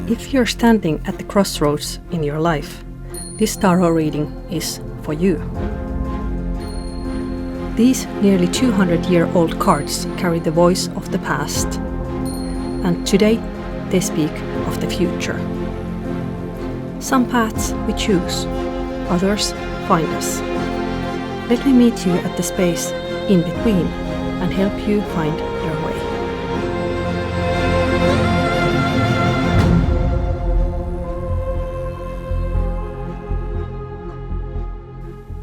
If you're standing at the crossroads in your life, this tarot reading is for you. These nearly 200-year-old cards carry the voice of the past, and today they speak of the future. Some paths we choose, others find us. Let me meet you at the space in between and help you find your way.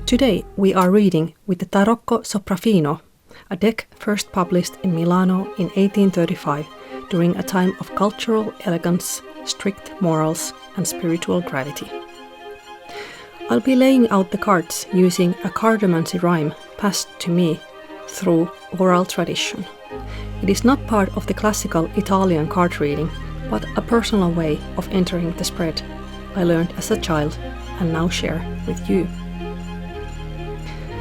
Today we are reading with the Tarocco Soprafino, a deck first published in Milano in 1835 during a time of cultural elegance, strict morals and spiritual gravity. I'll be laying out the cards using a cartomancy rhyme passed to me through oral tradition. It is not part of the classical Italian card reading, but a personal way of entering the spread I learned as a child and now share with you.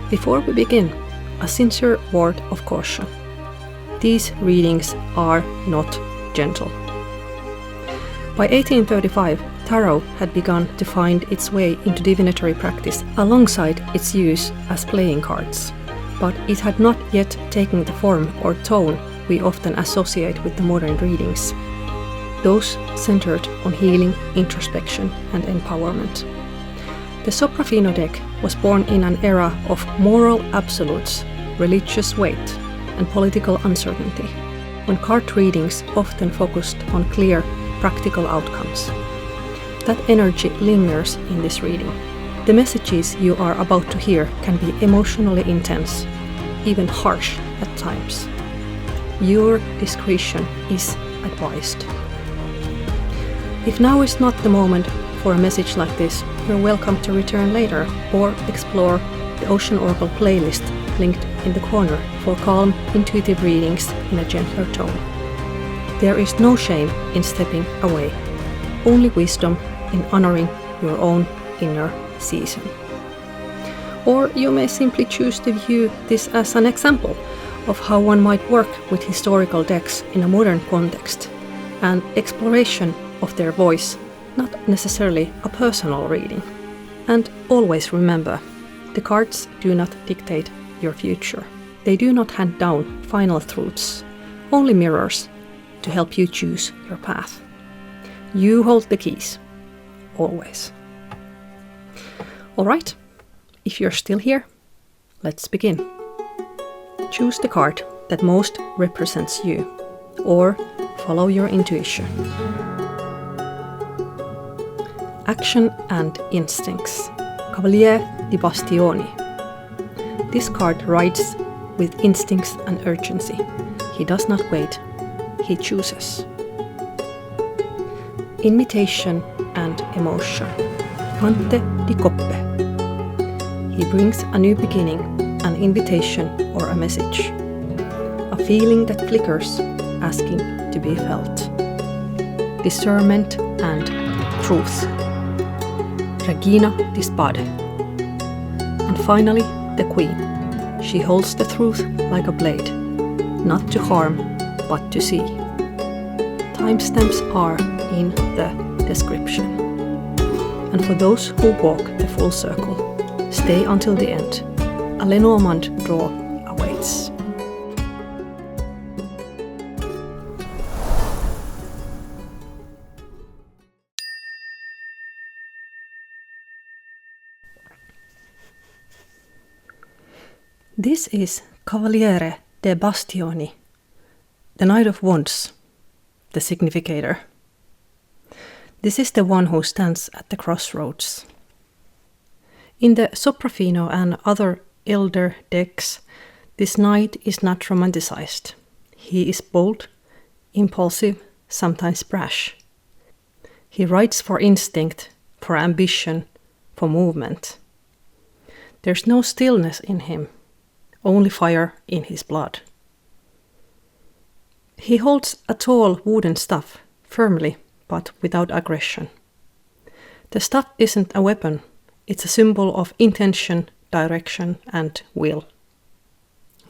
Before we begin, a sincere word of caution. These readings are not gentle. By 1835, tarot had begun to find its way into divinatory practice alongside its use as playing cards, but it had not yet taken the form or tone we often associate with the modern readings. Those centered on healing, introspection, and empowerment. The Soprafino deck was born in an era of moral absolutes, religious weight, and political uncertainty, when card readings often focused on clear, practical outcomes. That energy lingers in this reading. The messages you are about to hear can be emotionally intense, even harsh at times. Your discretion is advised. If now is not the moment for a message like this, you're welcome to return later or explore the Ocean Oracle playlist linked in the corner for calm, intuitive readings in a gentler tone. There is no shame in stepping away, only wisdom in honoring your own inner season. Or you may simply choose to view this as an example of how one might work with historical decks in a modern context, an exploration of their voice, not necessarily a personal reading. And always remember, the cards do not dictate your future. They do not hand down final truths, only mirrors to help you choose your path. You hold the keys, always. All right, if you're still here, let's begin. Choose the card that most represents you, or follow your intuition. Action and Instincts, Cavaliere di Bastoni. This card rides with instincts and urgency. He does not wait, he chooses. Invitation and Emotion, Fante di Coppe. He brings a new beginning, an invitation or a message. A feeling that flickers, asking to be felt. Discernment and Truth, Regina di Spade. And finally, the Queen. She holds the truth like a blade, not to harm, but to see. Timestamps are in the description. And for those who walk the full circle, stay until the end. A Lenormand draw awaits. This is Cavaliere de Bastoni, the Knight of Wands, the significator. This is the one who stands at the crossroads. In the Soprafino and other elder decks, this knight is not romanticized. He is bold, impulsive, sometimes brash. He rides for instinct, for ambition, for movement. There's no stillness in him, only fire in his blood. He holds a tall wooden staff, firmly, but without aggression. The staff isn't a weapon, it's a symbol of intention, direction, and will.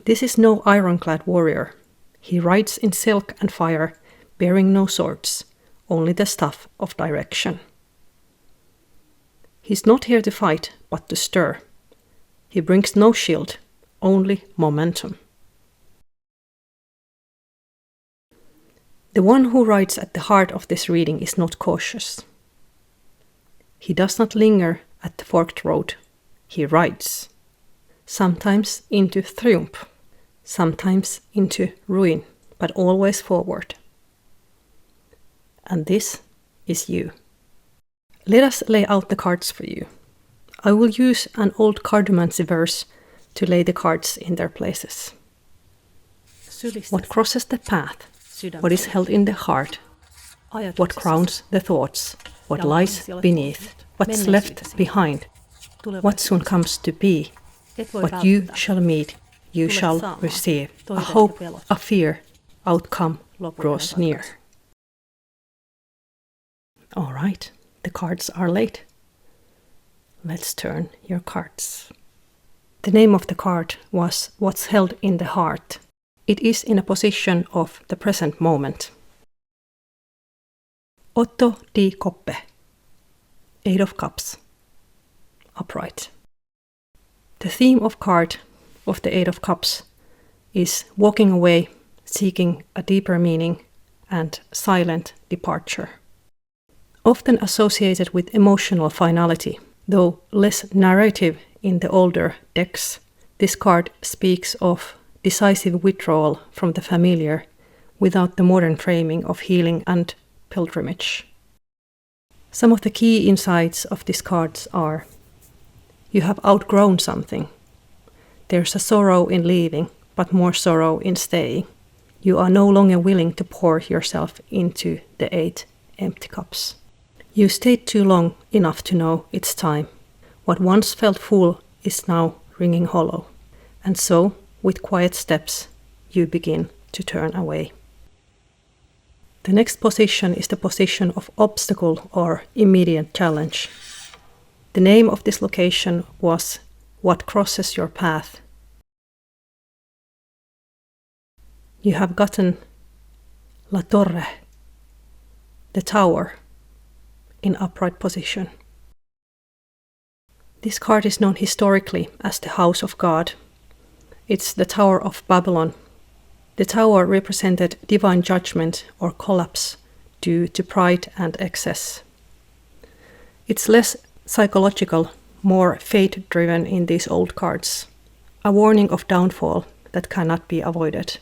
This is no ironclad warrior. He rides in silk and fire, bearing no swords, only the stuff of direction. He's not here to fight, but to stir. He brings no shield, only momentum. The one who rides at the heart of this reading is not cautious. He does not linger at the forked road. He rides. Sometimes into triumph, sometimes into ruin, but always forward. And this is you. Let us lay out the cards for you. I will use an old cartomancy verse to lay the cards in their places. What crosses the path? What is held in the heart? What crowns the thoughts? What lies beneath? What's left behind? What soon comes to be? What you shall meet, you shall receive. A hope, a fear, outcome draws near. All right, the cards are laid. Let's turn your cards. The name of the card was What's Held in the Heart. It is in a position of the present moment. Otto di Coppe, 8 of Cups, upright. The theme of card of the 8 of Cups is walking away, seeking a deeper meaning, and silent departure. Often associated with emotional finality, though less narrative in the older decks, this card speaks of decisive withdrawal from the familiar without the modern framing of healing and pilgrimage. Some of the key insights of these cards are: you have outgrown something. There's a sorrow in leaving, but more sorrow in staying. You are no longer willing to pour yourself into the 8 empty cups. You stayed too long enough to know it's time. What once felt full is now ringing hollow. And so, with quiet steps, you begin to turn away. The next position is the position of obstacle or immediate challenge. The name of this location was What Crosses Your Path. You have gotten La Torre, the tower, in upright position. This card is known historically as the House of God. It's the Tower of Babylon. The tower represented divine judgment or collapse due to pride and excess. It's less psychological, more fate-driven in these old cards, a warning of downfall that cannot be avoided.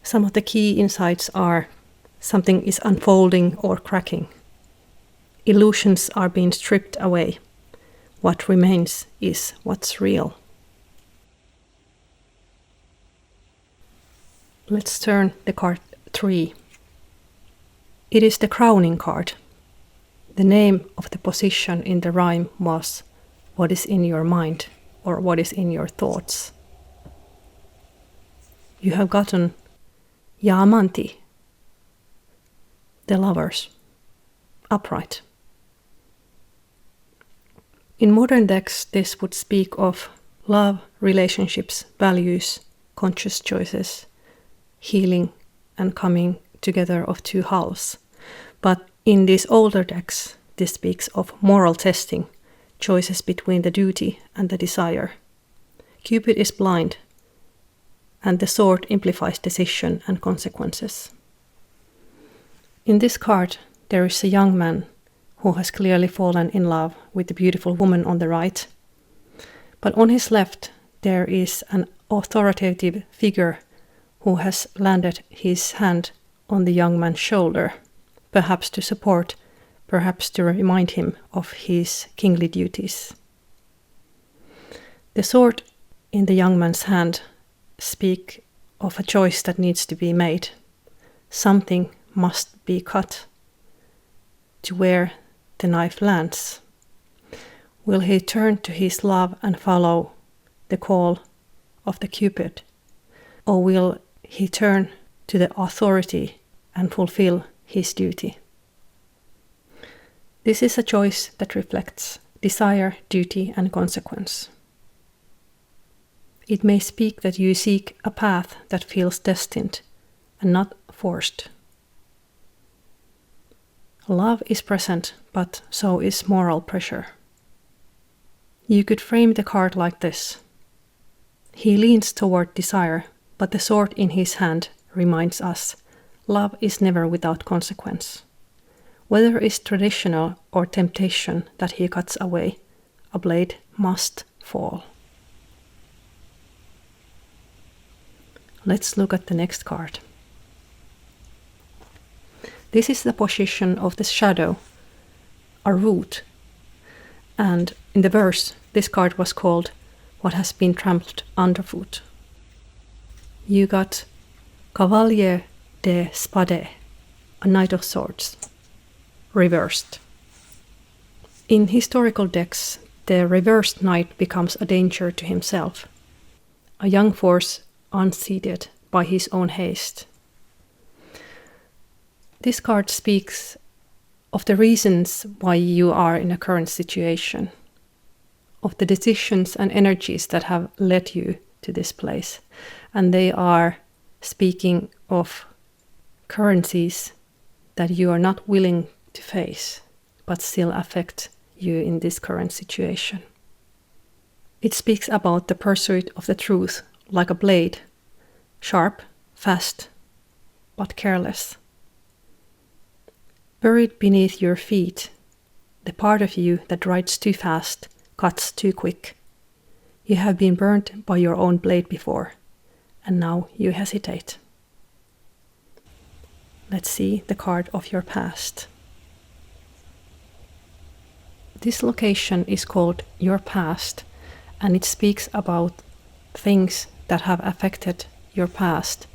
Some of the key insights are: something is unfolding or cracking. Illusions are being stripped away. What remains is what's real. Let's turn the card 3. It is the crowning card. The name of the position in the rhyme was What is in your mind, or what is in your thoughts. You have gotten Amanti, the lovers, upright. In modern decks, this would speak of love, relationships, values, conscious choices, healing, and coming together of two halves. But in these older decks, this speaks of moral testing, choices between the duty and the desire. Cupid is blind, and the sword implies decision and consequences. In this card, there is a young man who has clearly fallen in love with the beautiful woman on the right. But on his left, there is an authoritative figure who has landed his hand on the young man's shoulder, perhaps to support, perhaps to remind him of his kingly duties. The sword in the young man's hand speaks of a choice that needs to be made. Something must be cut to where the knife lands. Will he turn to his love and follow the call of the Cupid? Or will he turn to the authority and fulfill his duty? This is a choice that reflects desire, duty, and consequence. It may speak that you seek a path that feels destined and not forced. Love is present, but so is moral pressure. You could frame the card like this. He leans toward desire, but the sword in his hand reminds us love is never without consequence. Whether it's traditional or temptation that he cuts away, a blade must fall. Let's look at the next card. This is the position of the shadow, a root, and in the verse this card was called What Has Been Trampled Underfoot. You got Cavaliere de Spade, a Knight of Swords, reversed. In historical decks, the reversed knight becomes a danger to himself, a young force unseated by his own haste. This card speaks of the reasons why you are in a current situation, of the decisions and energies that have led you to this place, and they are speaking of currencies that you are not willing to face, but still affect you in this current situation. It speaks about the pursuit of the truth, like a blade, sharp, fast, but careless. Buried beneath your feet, the part of you that rides too fast, cuts too quick. You have been burnt by your own blade before, and now you hesitate. Let's see the card of your past. This location is called your past, and it speaks about things that have affected your past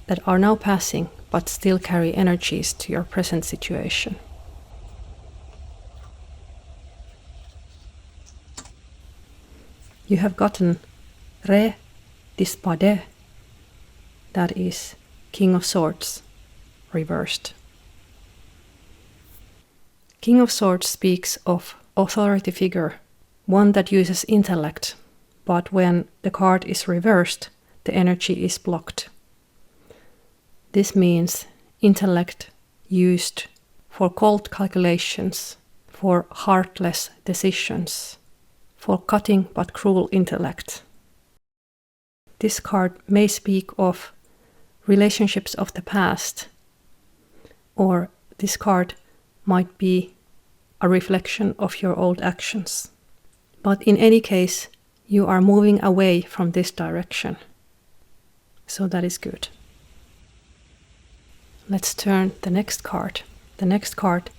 that are now passing but still carry energies to your present situation. You have gotten Re di Spade, that is King of Swords, reversed. King of Swords speaks of authority figure, one that uses intellect, but when the card is reversed, the energy is blocked. This means intellect used for cold calculations, for heartless decisions, for cutting but cruel intellect. This card may speak of relationships of the past, or this card might be a reflection of your old actions. But in any case, you are moving away from this direction. So that is good. Let's turn the next card. The next card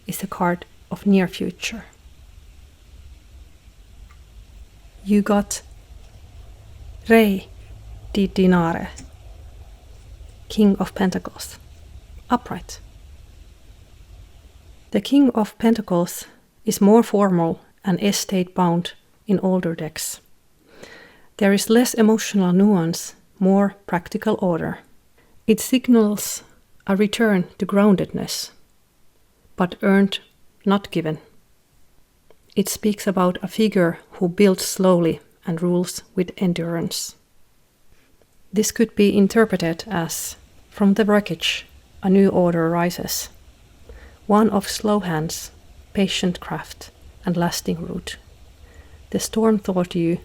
is the card of near future. You got Re di Dinare, King of Pentacles, upright. The King of Pentacles is more formal and estate-bound in older decks. There is less emotional nuance, more practical order. It signals a return to groundedness, but earned, not given. It speaks about a figure who builds slowly and rules with endurance. This could be interpreted as, from the wreckage, a new order rises, one of slow hands, patient craft, and lasting root. The storm taught you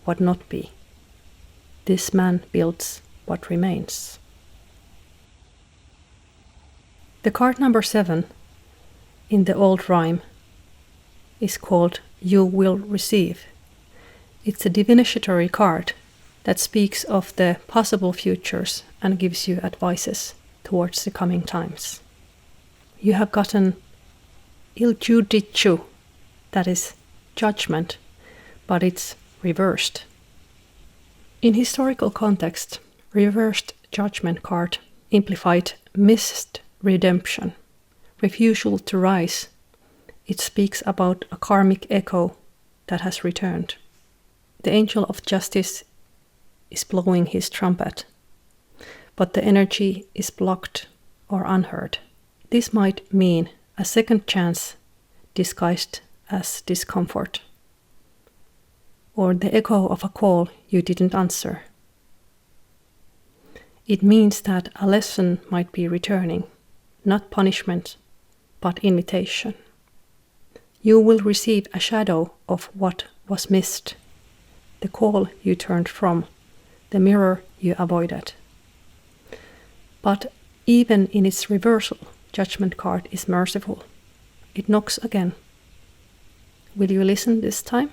what not be. This man builds what remains. The card number 7 in the old rhyme is called You Will Receive. It's a divinatory card that speaks of the possible futures and gives you advices towards the coming times. You have gotten Il Giudicio, that is judgment, but it's reversed. In historical context, reversed judgment card implied missed redemption, refusal to rise. It speaks about a karmic echo that has returned. The angel of justice is blowing his trumpet, but the energy is blocked or unheard. This might mean a second chance disguised as discomfort, or the echo of a call you didn't answer. It means that a lesson might be returning, not punishment, but invitation. You will receive a shadow of what was missed, the call you turned from, the mirror you avoided. But even in its reversal, Judgment card is merciful. It knocks again. Will you listen this time?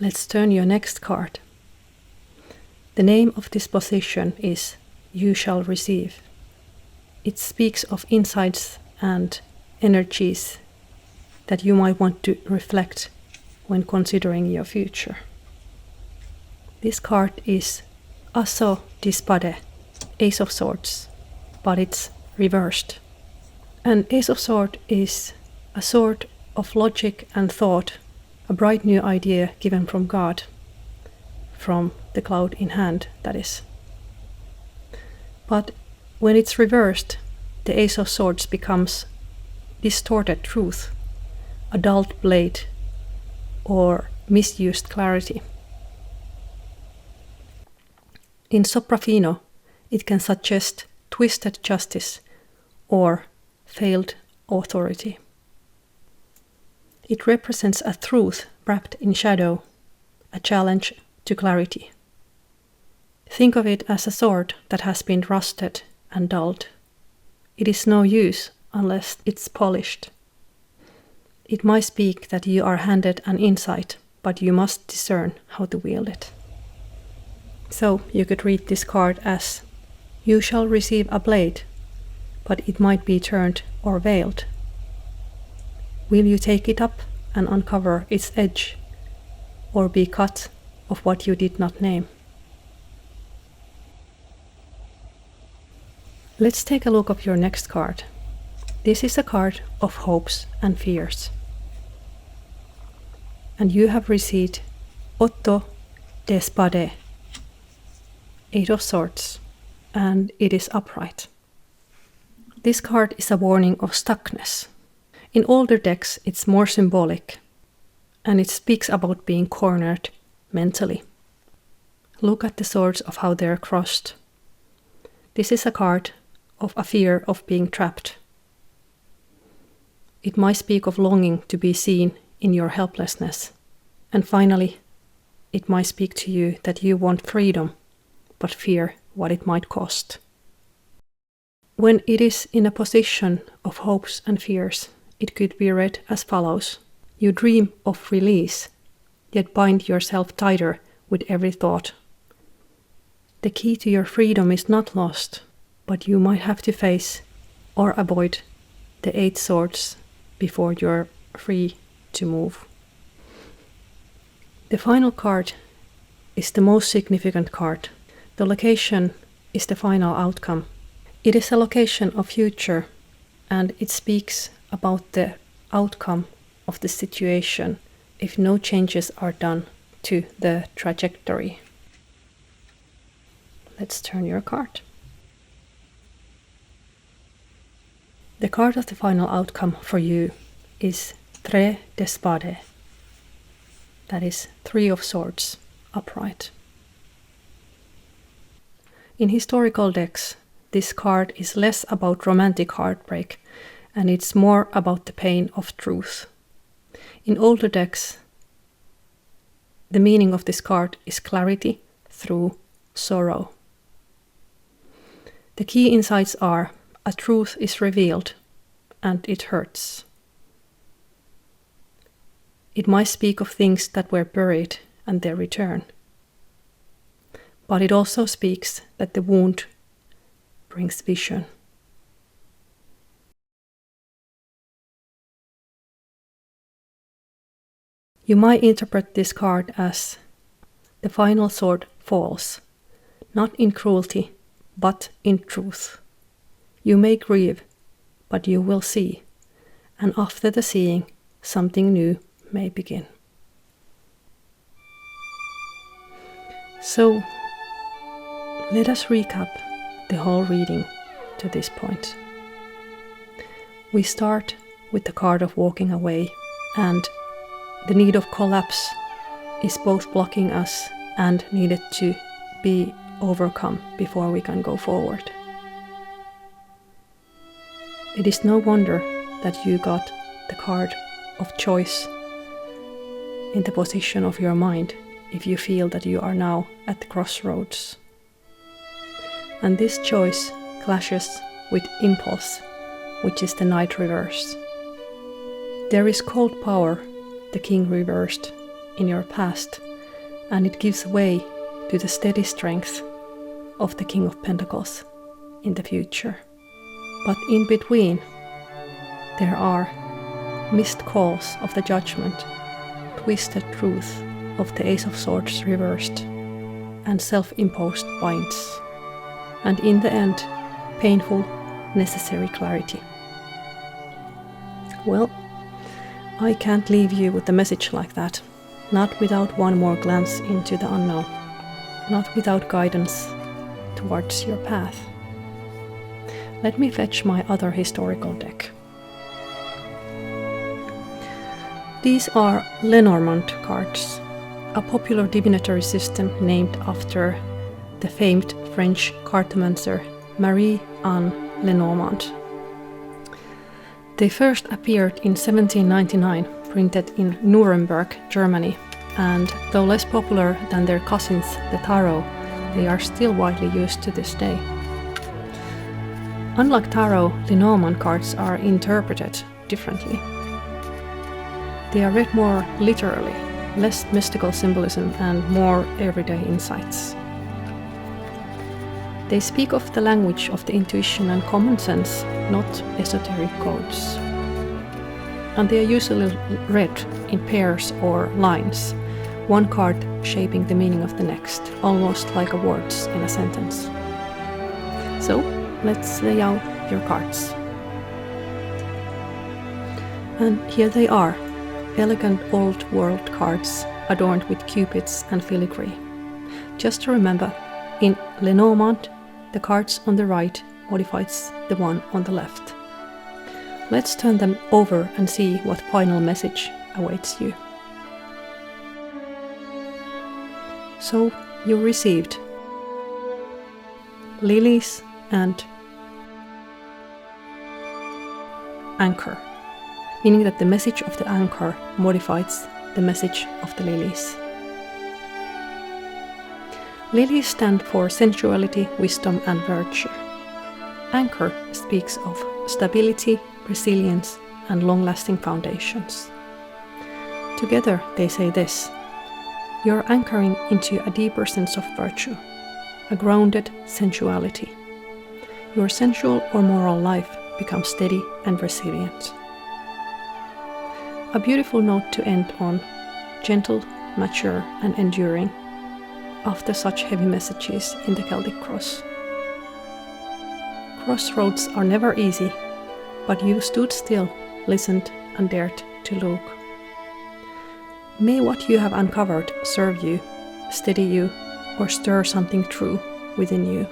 Let's turn your next card. The name of this position is You Shall Receive. It speaks of insights and energies that you might want to reflect when considering your future. This card is Asso di Spade, Ace of Swords, but it's reversed. An Ace of Swords is a sword of logic and thought, a bright new idea given from God, from the cloud in hand, that is. But when it's reversed, the Ace of Swords becomes distorted truth, a dulled blade, or misused clarity. In Soprafino, it can suggest twisted justice or failed authority. It represents a truth wrapped in shadow, a challenge to clarity. Think of it as a sword that has been rusted and dulled. It is no use unless it's polished. It might speak that you are handed an insight, but you must discern how to wield it. So you could read this card as, You shall receive a blade, but it might be turned or veiled. Will you take it up and uncover its edge, or be cut of what you did not name? Let's take a look at your next card. This is a card of hopes and fears. And you have received Otto de Spade, Eight of Swords, and it is upright. This card is a warning of stuckness. In older decks, it's more symbolic, and it speaks about being cornered mentally. Look at the swords of how they're crossed. This is a card of a fear of being trapped. It might speak of longing to be seen in your helplessness. And finally, it might speak to you that you want freedom, but fear what it might cost. When it is in a position of hopes and fears, it could be read as follows. You dream of release, yet bind yourself tighter with every thought. The key to your freedom is not lost, but you might have to face or avoid the 8 swords before you're free to move. The final card is the most significant card. The location is the final outcome. It is a location of future, and it speaks about the outcome of the situation if no changes are done to the trajectory. Let's turn your card. The card of the final outcome for you is Tre de Spade. That is 3 of Swords, upright. In historical decks, this card is less about romantic heartbreak, and it's more about the pain of truth. In older decks, the meaning of this card is clarity through sorrow. The key insights are a truth is revealed, and it hurts. It might speak of things that were buried and their return. But it also speaks that the wound brings vision. You might interpret this card as the final sword falls, not in cruelty, but in truth. You may grieve, but you will see, and after the seeing, something new may begin. So, let us recap the whole reading to this point. We start with the card of walking away, and the need of collapse is both blocking us and needed to be overcome before we can go forward. It is no wonder that you got the card of choice in the position of your mind if you feel that you are now at the crossroads. And this choice clashes with impulse, which is the knight reverse. There is cold power, the king reversed, in your past, and it gives way to the steady strength of the King of Pentacles in the future. But in between, there are missed calls of the judgment, twisted truth of the Ace of Swords reversed, and self-imposed binds, and in the end, painful, necessary clarity. Well, I can't leave you with a message like that, not without one more glance into the unknown, not without guidance towards your path. Let me fetch my other historical deck. These are Lenormand cards, a popular divinatory system named after the famed French cartomancer Marie-Anne Lenormand. They first appeared in 1799, printed in Nuremberg, Germany, and though less popular than their cousins, the tarot, they are still widely used to this day. Unlike tarot, Lenormand cards are interpreted differently. They are read more literally, less mystical symbolism and more everyday insights. They speak of the language of the intuition and common sense, not esoteric codes. And they are usually read in pairs or lines, one card shaping the meaning of the next, almost like words in a sentence. So, let's lay out your cards. And here they are, elegant old world cards adorned with cupids and filigree. Just to remember, in Lenormand, the cards on the right modifies the one on the left. Let's turn them over and see what final message awaits you. So, you received lilies and anchor, meaning that the message of the anchor modifies the message of the lilies. Lilies stand for sensuality, wisdom, and virtue. Anchor speaks of stability, resilience, and long-lasting foundations. Together, they say this: you're anchoring into a deeper sense of virtue, a grounded sensuality. Your sensual or moral life becomes steady and resilient. A beautiful note to end on, gentle, mature, and enduring, after such heavy messages in the Celtic cross. Crossroads are never easy, but you stood still, listened, and dared to look. May what you have uncovered serve you, steady you, or stir something true within you.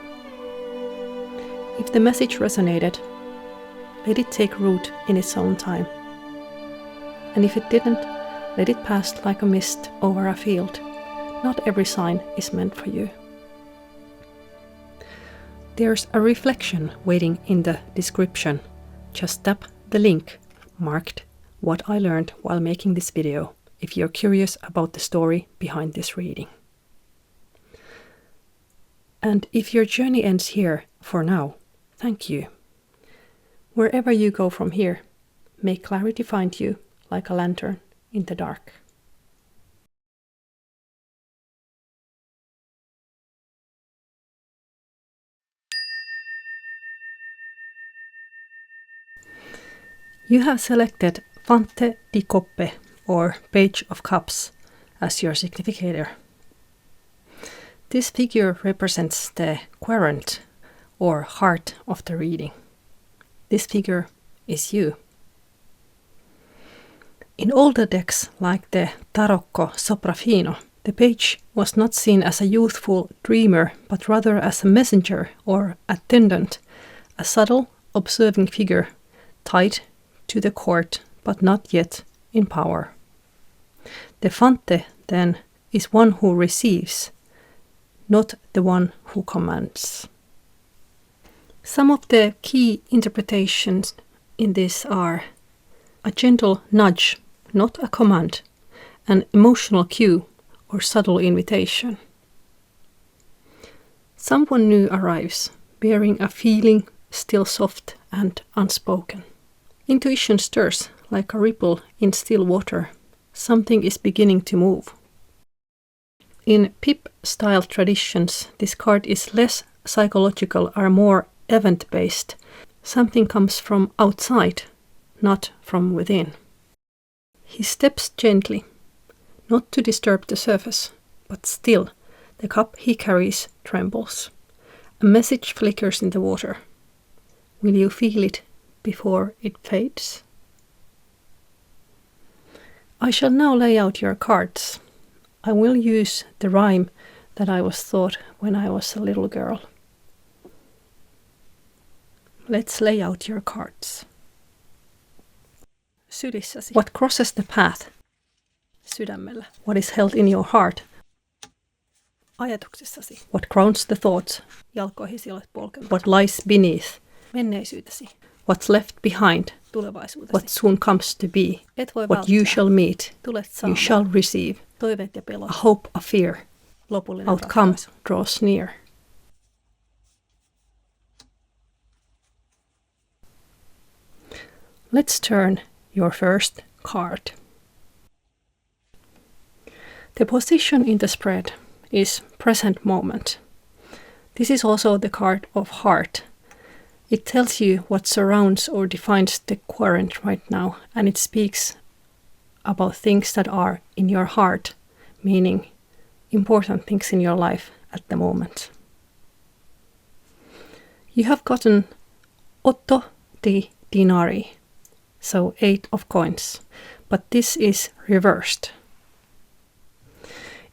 If the message resonated, let it take root in its own time. And if it didn't, let it pass like a mist over a field. Not every sign is meant for you. There's a reflection waiting in the description. Just tap the link marked "What I learned while making this video" if you're curious about the story behind this reading. And if your journey ends here for now, thank you. Wherever you go from here, may clarity find you like a lantern in the dark. You have selected Fante di Coppe, or Page of Cups, as your significator. This figure represents the querent, or heart of the reading. This figure is you. In older decks, like the Tarocco Soprafino, the page was not seen as a youthful dreamer, but rather as a messenger or attendant, a subtle, observing figure, tied to the court, but not yet in power. The Fante, then, is one who receives, not the one who commands. Some of the key interpretations in this are a gentle nudge, not a command, an emotional cue or subtle invitation. Someone new arrives, bearing a feeling still soft and unspoken. Intuition stirs like a ripple in still water. Something is beginning to move. In pip-style traditions, this card is less psychological or more event-based. Something comes from outside, not from within. He steps gently, not to disturb the surface, but still, the cup he carries trembles. A message flickers in the water. Will you feel it before it fades? I shall now lay out your cards. I will use the rhyme that I was taught when I was a little girl. Let's lay out your cards. Sylissäsi. What crosses the path? Sydämellä. What is held in your heart? Ajatuksissasi. What crowns the thoughts? Jalkoihisi olet polkemassa. What lies beneath? Menneisyytesi. What's left behind? Tulevaisuutesi. What soon comes to be? Et voi what you shall meet? Tulet saamaan. You shall receive. Toiveet ja pelot. A hope, a fear. Lopullinen outcome ratkaisu. Draws near. Let's turn your first card. The position in the spread is present moment. This is also the card of heart. It tells you what surrounds or defines the current right now, and it speaks about things that are in your heart, meaning important things in your life at the moment. You have gotten otto di dinari, so 8 of coins, but this is reversed.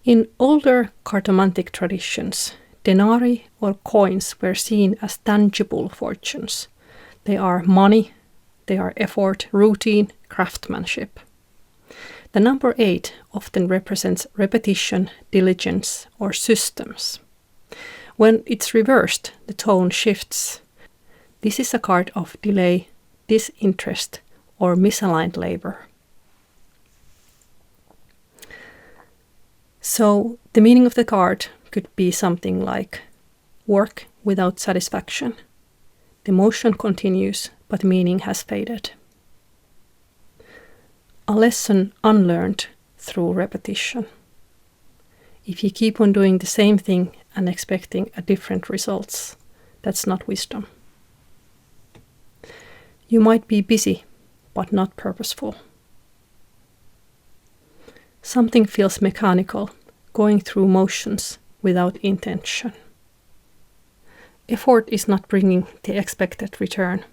In older cartomantic traditions, denarii or coins were seen as tangible fortunes. They are money, they are effort, routine, craftsmanship. The number 8 often represents repetition, diligence, or systems. When it's reversed, the tone shifts. This is a card of delay, disinterest, or misaligned labor. So the meaning of the card could be something like work without satisfaction. The motion continues, but meaning has faded. A lesson unlearned through repetition. If you keep on doing the same thing and expecting a different results, that's not wisdom. You might be busy, but not purposeful. Something feels mechanical, going through motions without intention. Effort is not bringing the expected return.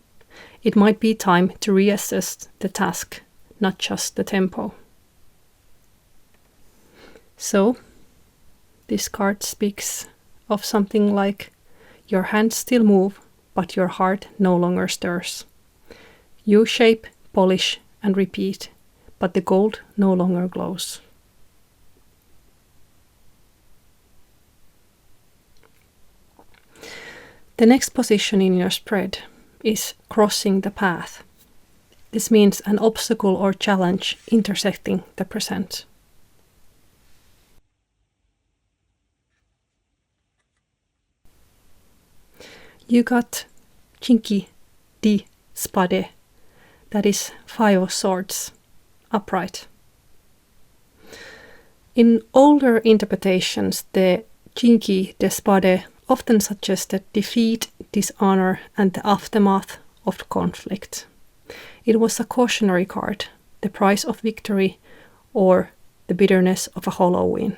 It might be time to reassess the task, not just the tempo. So, this card speaks of something like your hands still move, but your heart no longer stirs. You shape, polish, and repeat, but the gold no longer glows. The next position in your spread is crossing the path. This means an obstacle or challenge intersecting the present. You got cinque di spade, that is 5 of swords, upright. In older interpretations, the cinque di spade often suggested defeat, dishonor, and the aftermath of conflict. It was a cautionary card, the price of victory or the bitterness of a hollow win.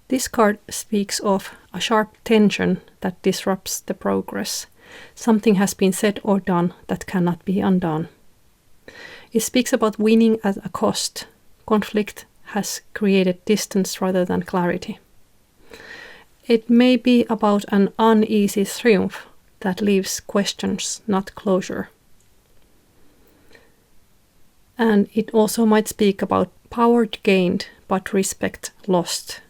This card speaks of a sharp tension that disrupts the progress. Something has been said or done that cannot be undone. It speaks about winning at a cost. Conflict has created distance rather than clarity. It may be about an uneasy triumph that leaves questions, not closure. And it also might speak about power gained but respect lost,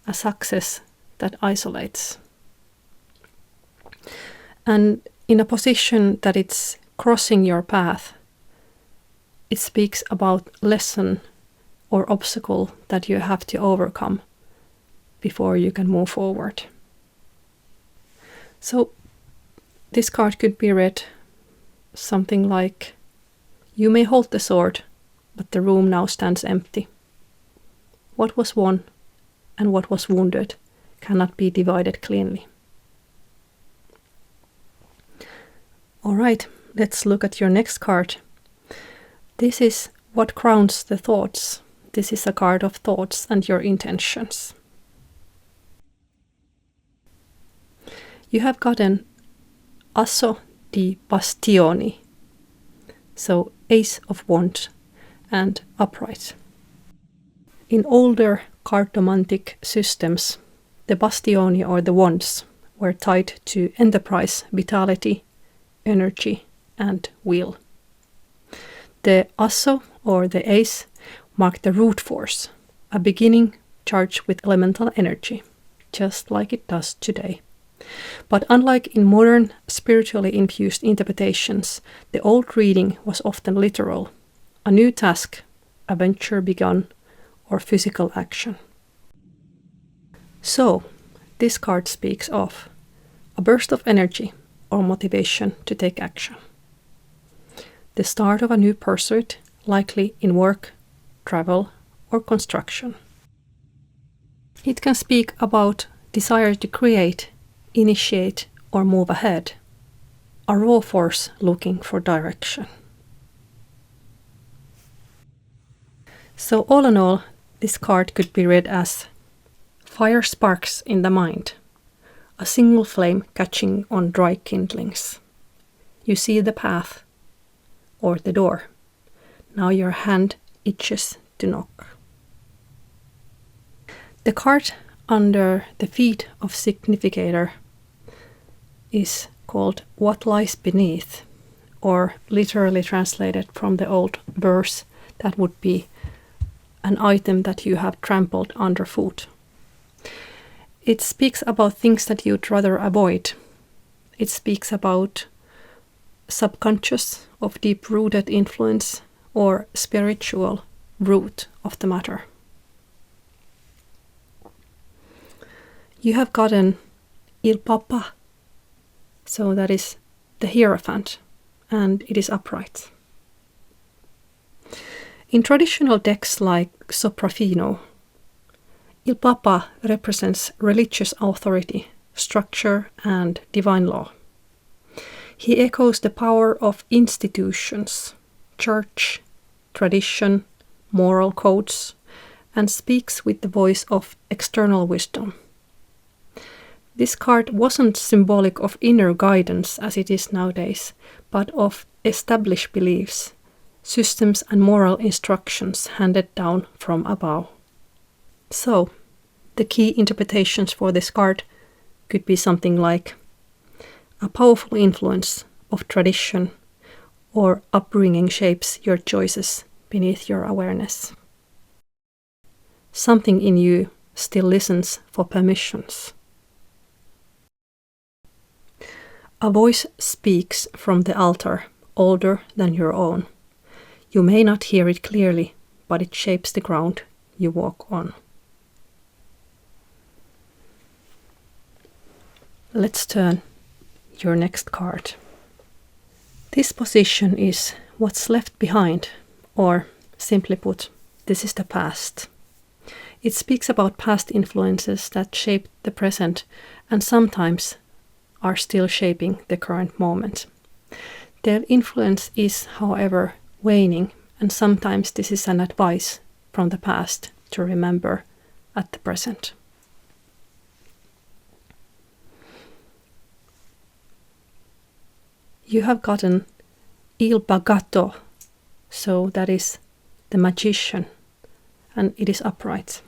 a success that isolates. And in a position that it's crossing your path. It speaks about lesson or obstacle that you have to overcome before you can move forward. So this card could be read something like, you may hold the sword, but the room now stands empty. What was won and what was wounded cannot be divided cleanly. All right, let's look at your next card. This is what crowns the thoughts. This is a card of thoughts and your intentions. You have gotten Asso di Bastoni, so Ace of Wands and upright. In older cartomantic systems, the Bastioni or the wands were tied to enterprise, vitality, energy, and will. The Asso or the Ace marked the root force, a beginning charged with elemental energy, just like it does today. But unlike in modern spiritually infused interpretations, the old reading was often literal, a new task, a venture begun, or physical action. So, this card speaks of a burst of energy or motivation to take action. The start of a new pursuit, likely in work, travel, or construction. It can speak about desire to create, initiate, or move ahead. A raw force looking for direction. So all in all, this card could be read as fire sparks in the mind, a single flame catching on dry kindlings. You see the path or the door. Now your hand itches to knock. The card under the feet of significator is called What Lies Beneath, or literally translated from the old verse, that would be an item that you have trampled underfoot. It speaks about things that you'd rather avoid. It speaks about subconscious of deep-rooted influence or spiritual root of the matter. You have gotten Il Papa, so that is the Hierophant, and it is upright. In traditional decks like Soprafino, Il Papa represents religious authority, structure, and divine law. He echoes the power of institutions, church, tradition, moral codes, and speaks with the voice of external wisdom. This card wasn't symbolic of inner guidance as it is nowadays, but of established beliefs, systems and moral instructions handed down from above. So, the key interpretations for this card could be something like a powerful influence of tradition or upbringing shapes your choices beneath your awareness. Something in you still listens for permissions. A voice speaks from the altar, older than your own. You may not hear it clearly, but it shapes the ground you walk on. Let's turn your next card. This position is what's left behind, or simply put, this is the past. It speaks about past influences that shaped the present and sometimes are still shaping the current moment. Their influence is, however, waning, and sometimes this is an advice from the past to remember at the present. You have gotten Il Bagatto, so that is the magician, and it is upright.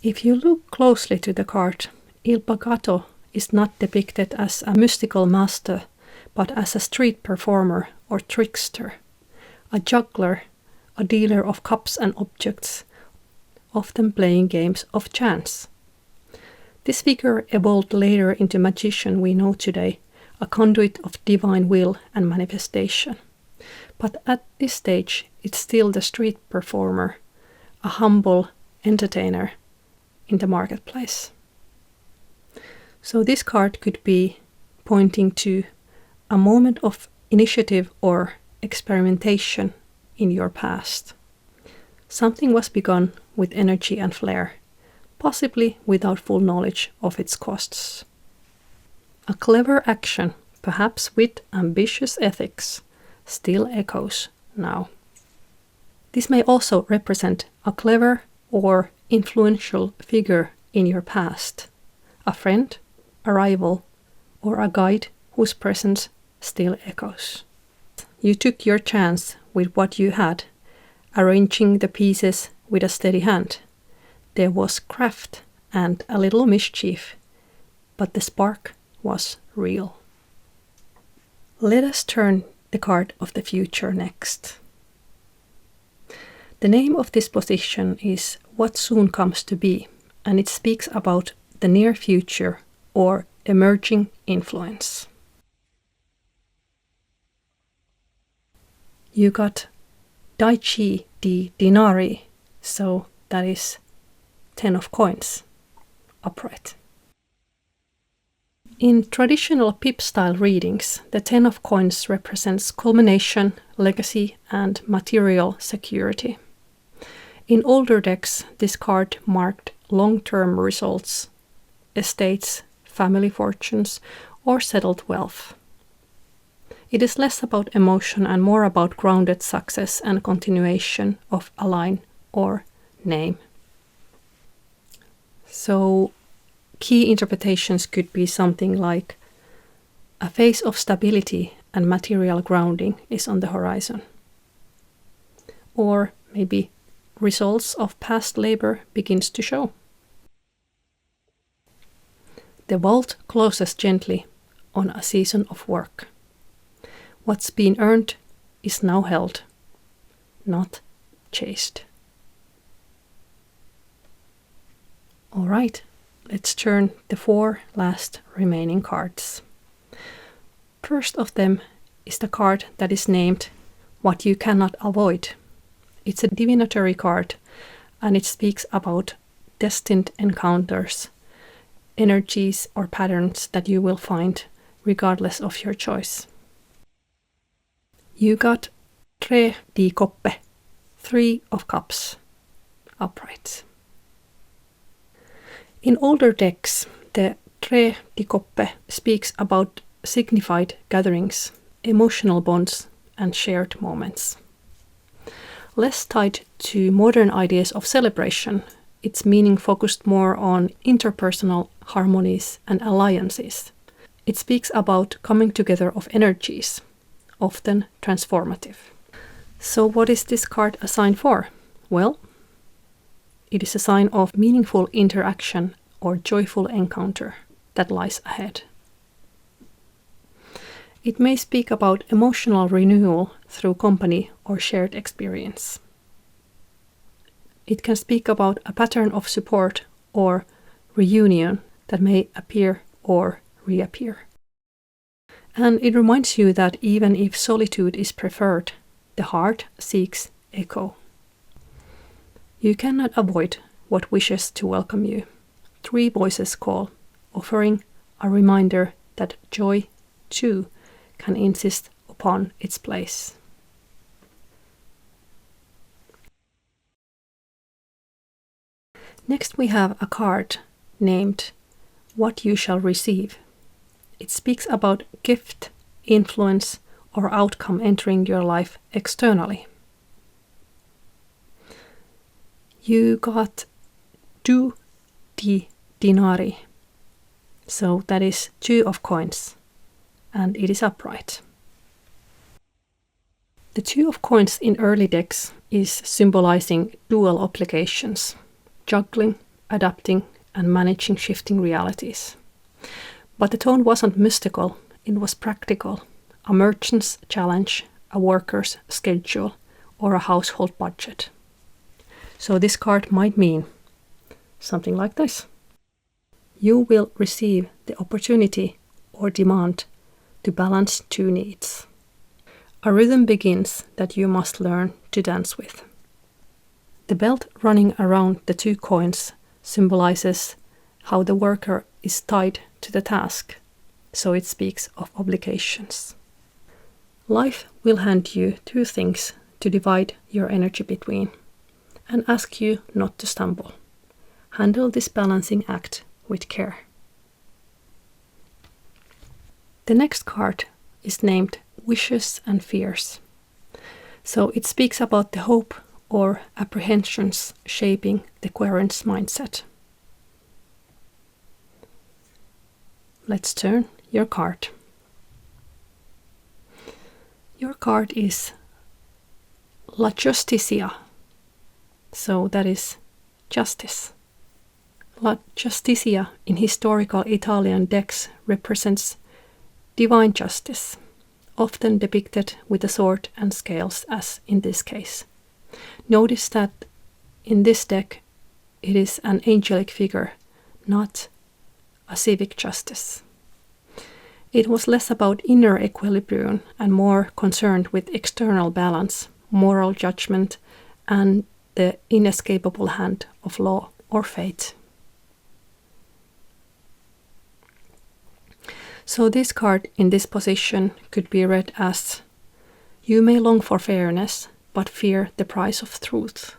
If you look closely to the card, Il Bagatto is not depicted as a mystical master, but as a street performer or trickster, a juggler, a dealer of cups and objects, often playing games of chance. This figure evolved later into magician we know today, a conduit of divine will and manifestation. But at this stage, it's still the street performer, a humble entertainer in the marketplace. So this card could be pointing to a moment of initiative or experimentation in your past. Something was begun with energy and flair, possibly without full knowledge of its costs. A clever action, perhaps with ambitious ethics, still echoes now. This may also represent a clever or influential figure in your past, a friend, a rival, or a guide whose presence still echoes. You took your chance with what you had, arranging the pieces with a steady hand. There was craft and a little mischief, but the spark was real. Let us turn the card of the future next. The name of this position is What Soon Comes to Be, and it speaks about the near future or emerging influence. You got Daichi di Dinari, so that is 10 of coins, upright. In traditional pip-style readings, the 10 of coins represents culmination, legacy, and material security. In older decks, this card marked long-term results, estates, family fortunes, or settled wealth. It is less about emotion and more about grounded success and continuation of a line or name. So, key interpretations could be something like a phase of stability and material grounding is on the horizon. Or maybe results of past labor begins to show. The vault closes gently on a season of work. What's been earned is now held, not chased. All right, let's turn the 4 last remaining cards. First of them is the card that is named What You Cannot Avoid. It's a divinatory card, and it speaks about destined encounters, energies or patterns that you will find regardless of your choice. You got 3 di Coppe, 3 of cups, upright. In older decks, the 3 di Coppe speaks about signified gatherings, emotional bonds, and shared moments. Less tied to modern ideas of celebration, its meaning focused more on interpersonal harmonies and alliances. It speaks about coming together of energies, often transformative. So what is this card a sign for? Well, it is a sign of meaningful interaction or joyful encounter that lies ahead. It may speak about emotional renewal through company or shared experience. It can speak about a pattern of support or reunion that may appear or reappear. And it reminds you that even if solitude is preferred, the heart seeks echo. You cannot avoid what wishes to welcome you. 3 voices call, offering a reminder that joy, too, can insist upon its place. Next we have a card named What You Shall Receive. It speaks about gift, influence, or outcome entering your life externally. You got 2 di Dinari, so that is 2 of coins, and it is upright. The 2 of coins in early decks is symbolizing dual obligations, juggling, adapting, and managing shifting realities. But the tone wasn't mystical, it was practical, a merchant's challenge, a worker's schedule, or a household budget. So this card might mean something like this. you will receive the opportunity or demand to balance two needs. A rhythm begins that you must learn to dance with. The belt running around the two coins symbolizes how the worker is tied to the task, so it speaks of obligations. Life will hand you two things to divide your energy between and ask you not to stumble. Handle this balancing act with care. The next card is named Wishes and Fears. So it speaks about the hope or apprehensions shaping the querent's mindset. Let's turn your card. Your card is La Giustizia, so that is justice. La Giustizia in historical Italian decks represents divine justice, often depicted with a sword and scales as in this case. Notice that in this deck it is an angelic figure, not a civic justice. It was less about inner equilibrium and more concerned with external balance, moral judgment, and the inescapable hand of law or fate. So this card in this position could be read as, you may long for fairness, but fear the price of truth.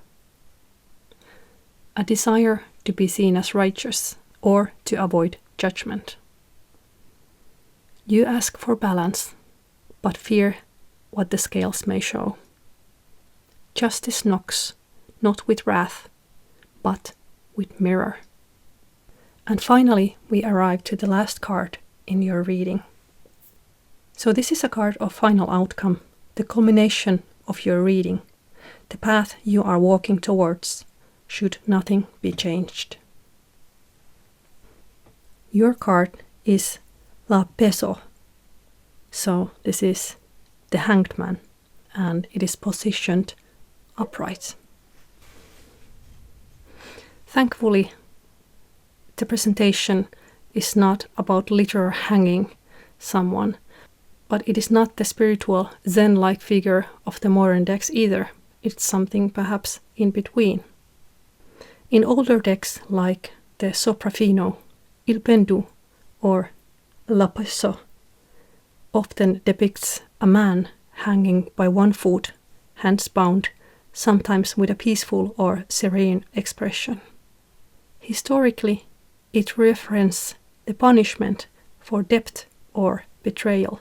A desire to be seen as righteous or to avoid judgment. You ask for balance, but fear what the scales may show. Justice knocks, not with wrath, but with mirror. And finally, we arrive to the last card in your reading. So this is a card of final outcome, the culmination of your reading, the path you are walking towards, should nothing be changed. Your card is La Peso, so this is the Hanged Man, and it is positioned upright. Thankfully, the presentation is not about literal hanging someone, but it is not the spiritual Zen-like figure of the modern decks either. It's something perhaps in between. In older decks like the Soprafino, Il Pendu, or La Peso, often depicts a man hanging by one foot, hands bound, sometimes with a peaceful or serene expression. Historically, it references the punishment for debt or betrayal.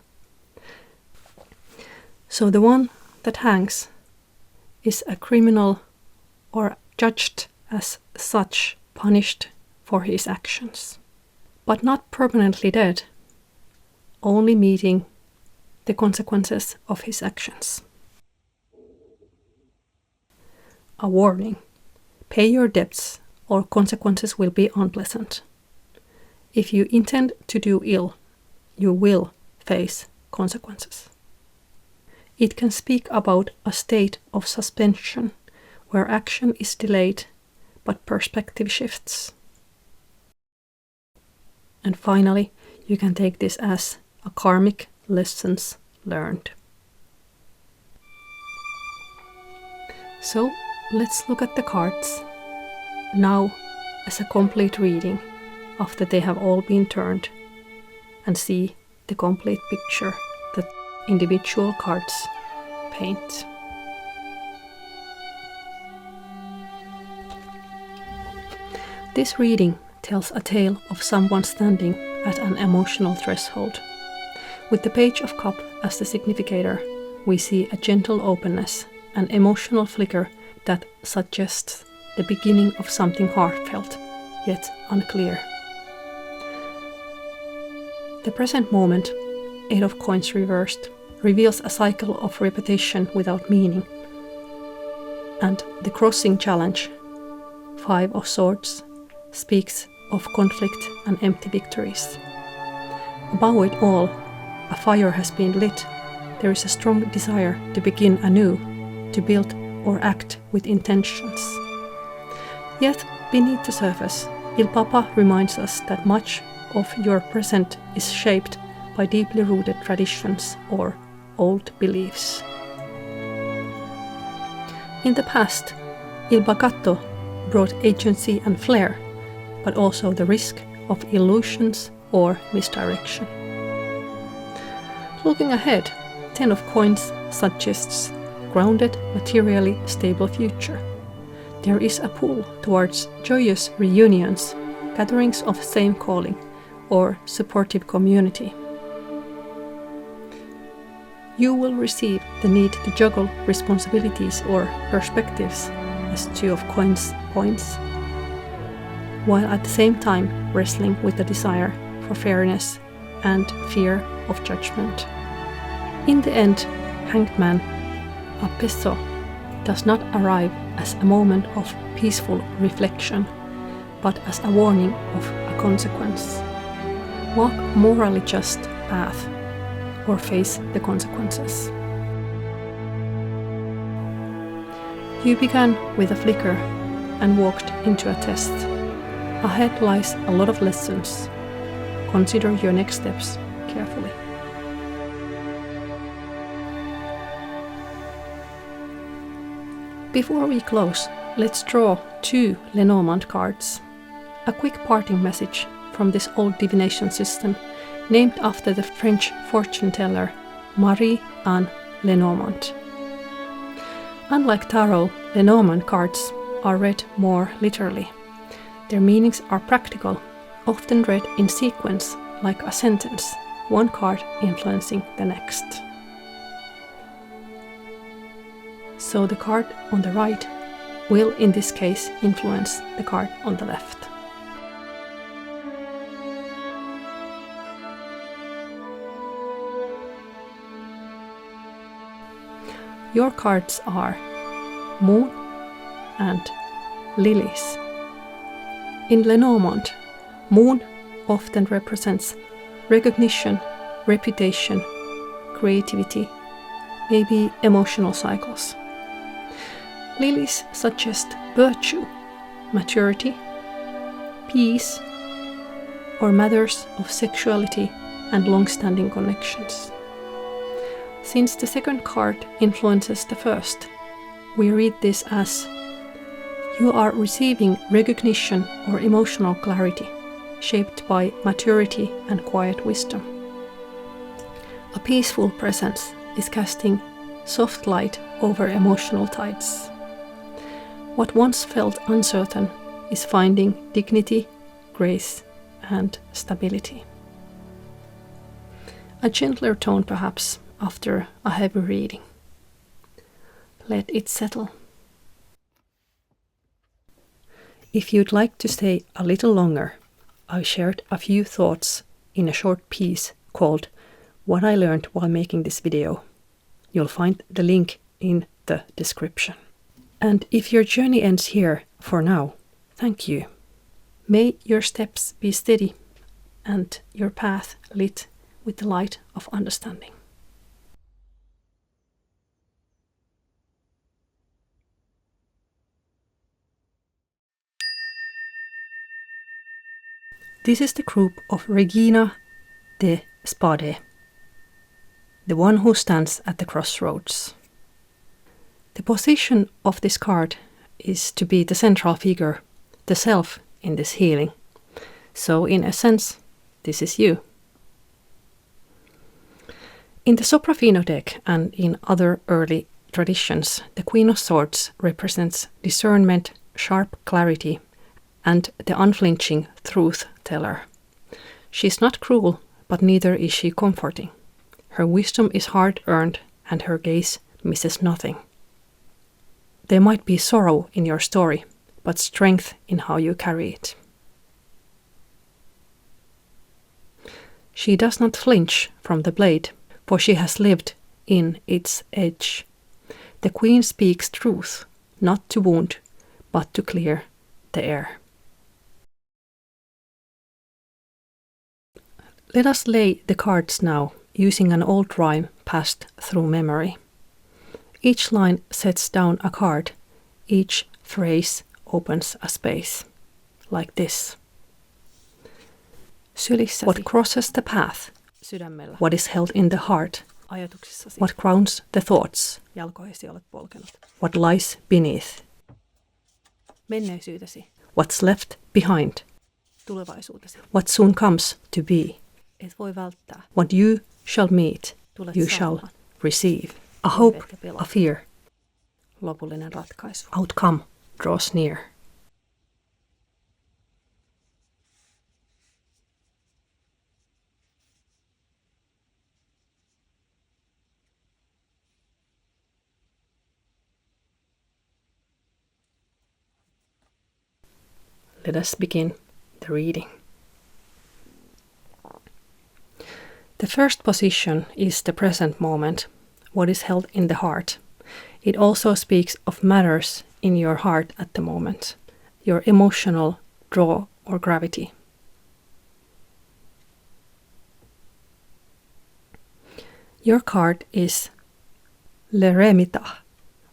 So the one that hangs is a criminal or judged as such, punished for his actions, but not permanently dead, only meeting the consequences of his actions. A warning: pay your debts or consequences will be unpleasant. If you intend to do ill, you will face consequences. It can speak about a state of suspension where action is delayed but perspective shifts. And finally, you can take this as a karmic lessons learned. So let's look at the cards now as a complete reading after they have all been turned, and see the complete picture that individual cards paint. This reading tells a tale of someone standing at an emotional threshold. With the Page of Cups as the significator, we see a gentle openness, an emotional flicker that suggests the beginning of something heartfelt, yet unclear. The present moment, 8 of Coins reversed, reveals a cycle of repetition without meaning. And the crossing challenge, 5 of Swords, speaks of conflict and empty victories. Above it all, a fire has been lit. There is a strong desire to begin anew, to build or act with intentions. Yet, beneath the surface, Il Papa reminds us that much of your present is shaped by deeply rooted traditions or old beliefs. In the past, Il Bagatto brought agency and flair, but also the risk of illusions or misdirection. Looking ahead, 10 of coins suggests grounded, materially stable future. There is a pull towards joyous reunions, gatherings of same calling, or supportive community. You will receive the need to juggle responsibilities or perspectives, as 2 of coins points, while at the same time wrestling with the desire for fairness and fear of judgment. In the end, Hanged Man, Appeso, does not arrive as a moment of peaceful reflection, but as a warning of a consequence. Walk a morally just path, or face the consequences. You began with a flicker and walked into a test. Ahead lies a lot of lessons. Consider your next steps carefully. Before we close, let's draw 2 Lenormand cards. A quick parting message from this old divination system, named after the French fortune teller Marie-Anne Lenormand. Unlike tarot, Lenormand cards are read more literally. Their meanings are practical, often read in sequence like a sentence, one card influencing the next. So the card on the right will in this case influence the card on the left. Your cards are Moon and Lilies. In Lenormand, Moon often represents recognition, reputation, creativity, maybe emotional cycles. Lilies suggest virtue, maturity, peace, or matters of sexuality and long-standing connections. Since the second card influences the first, we read this as you are receiving recognition or emotional clarity, shaped by maturity and quiet wisdom. A peaceful presence is casting soft light over emotional tides. What once felt uncertain is finding dignity, grace, and stability. A gentler tone perhaps after a heavy reading. Let it settle. If you'd like to stay a little longer, I shared a few thoughts in a short piece called What I Learned While Making This Video. You'll find the link in the description. And if your journey ends here for now, thank you. May your steps be steady and your path lit with the light of understanding. This is the group of Regina de Spade, the one who stands at the crossroads. The position of this card is to be the central figure, the self in this healing. So in essence, this is you. In the Soprafino deck and in other early traditions, the Queen of Swords represents discernment, sharp clarity, and the unflinching truth teller. She is not cruel, but neither is she comforting. Her wisdom is hard-earned, and her gaze misses nothing. There might be sorrow in your story, but strength in how you carry it. She does not flinch from the blade, for she has lived in its edge. The Queen speaks truth, not to wound, but to clear the air. Let us lay the cards now using an old rhyme passed through memory. Each line sets down a card, each phrase opens a space, like this. sylissäsi, what crosses the path, sydämellä, what is held in the heart, ajatuksissasi, what crowns the thoughts, jalkoihisi olet polkenut, what lies beneath, menneisyytesi, what's left behind, tulevaisuutesi, what soon comes to be, et voi välttää, what you shall meet, tulet you saamaan, shall receive, a hope, a fear, lopullinen ratkaisu, outcome draws near. Let us begin the reading. The first position is the present moment, what is held in the heart. It also speaks of matters in your heart at the moment, your emotional draw or gravity. Your card is l'eremita,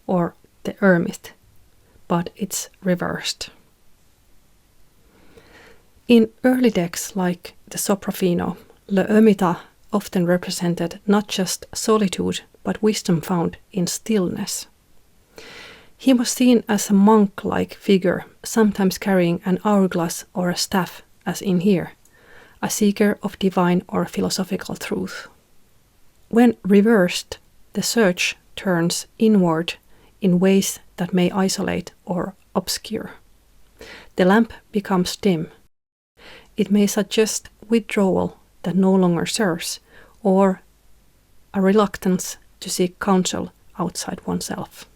or the hermit, but it's reversed. In early decks like the Soprafino, l'ermita often represented not just solitude but wisdom found in stillness. He was seen as a monk-like figure, sometimes carrying an hourglass or a staff, as in here, a seeker of divine or philosophical truth. When reversed, the search turns inward in ways that may isolate or obscure. The lamp becomes dim. It may suggest withdrawal that no longer serves, or a reluctance to seek counsel outside oneself.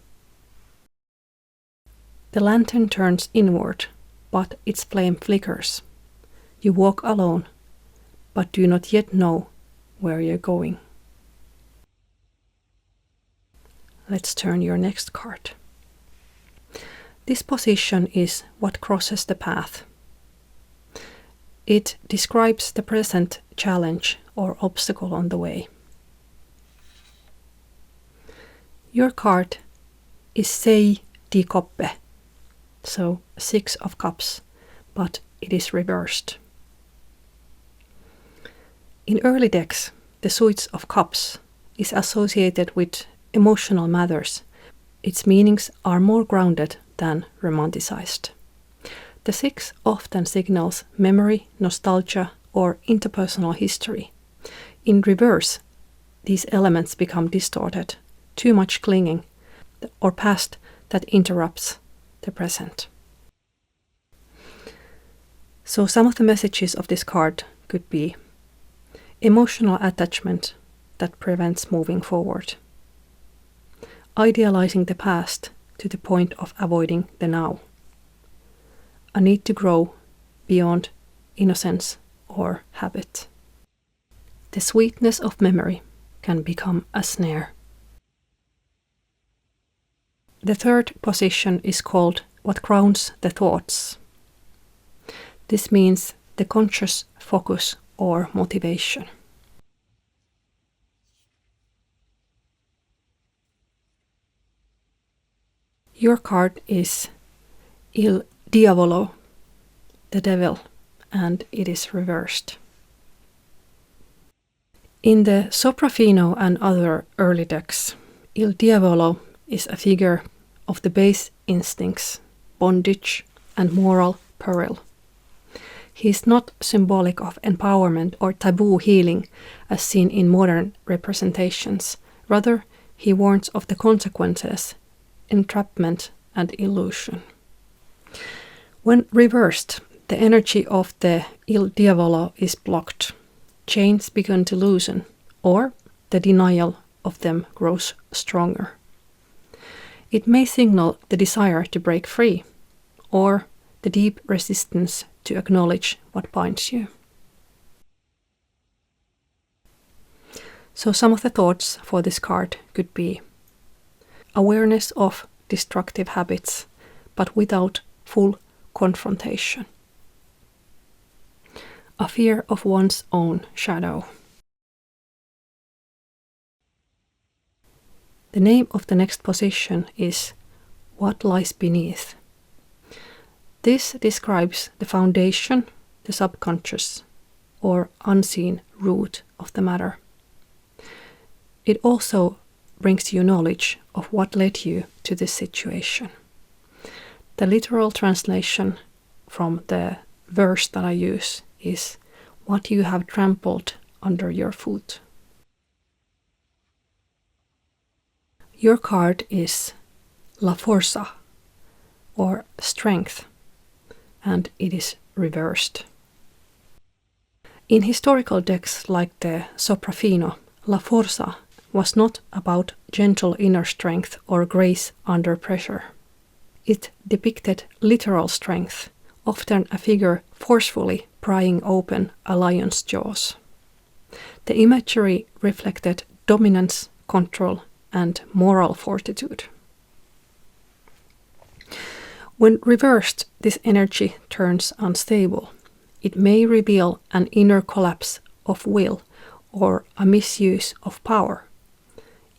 The lantern turns inward, but its flame flickers. You walk alone, but do not yet know where you're going. Let's turn your next card. This position is what crosses the path. It describes the present challenge or obstacle on the way. Your card is Sei di Coppe, so 6 of cups, but it is reversed. In early decks, the suits of cups is associated with emotional matters. Its meanings are more grounded than romanticized. The 6 often signals memory, nostalgia, or interpersonal history. In reverse, these elements become distorted, too much clinging, or past that interrupts the present. So some of the messages of this card could be emotional attachment that prevents moving forward, idealizing the past to the point of avoiding the now, a need to grow beyond innocence or habit. The sweetness of memory can become a snare. The third position is called what crowns the thoughts. This means the conscious focus or motivation. Your card is Il Diavolo, the devil, and it is reversed. In the Soprafino and other early decks, Il Diavolo is a figure of the base instincts, bondage, and moral peril. He is not symbolic of empowerment or taboo healing as seen in modern representations. Rather, he warns of the consequences, entrapment, and illusion. When reversed, the energy of the Il Diavolo is blocked. Chains begin to loosen, or the denial of them grows stronger. It may signal the desire to break free, or the deep resistance to acknowledge what binds you. So some of the thoughts for this card could be awareness of destructive habits, but without full confrontation. A fear of one's own shadow. The name of the next position is What Lies Beneath. This describes the foundation, the subconscious, or unseen root of the matter. It also brings you knowledge of what led you to this situation. The literal translation from the verse that I use is what you have trampled under your foot. Your card is La Forza, or strength, and it is reversed. In historical decks like the Soprafino, La Forza was not about gentle inner strength or grace under pressure. It depicted literal strength, often a figure forcefully prying open a lion's jaws. The imagery reflected dominance, control, and moral fortitude. When reversed, this energy turns unstable. It may reveal an inner collapse of will or a misuse of power,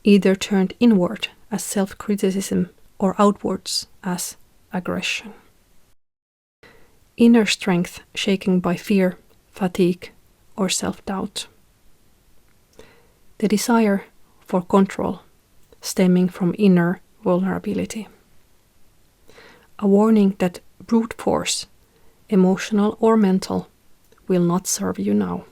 either turned inward as self-criticism or outwards as aggression. Inner strength shaken by fear, fatigue, or self-doubt. The desire for control stemming from inner vulnerability. A warning that brute force, emotional or mental, will not serve you now.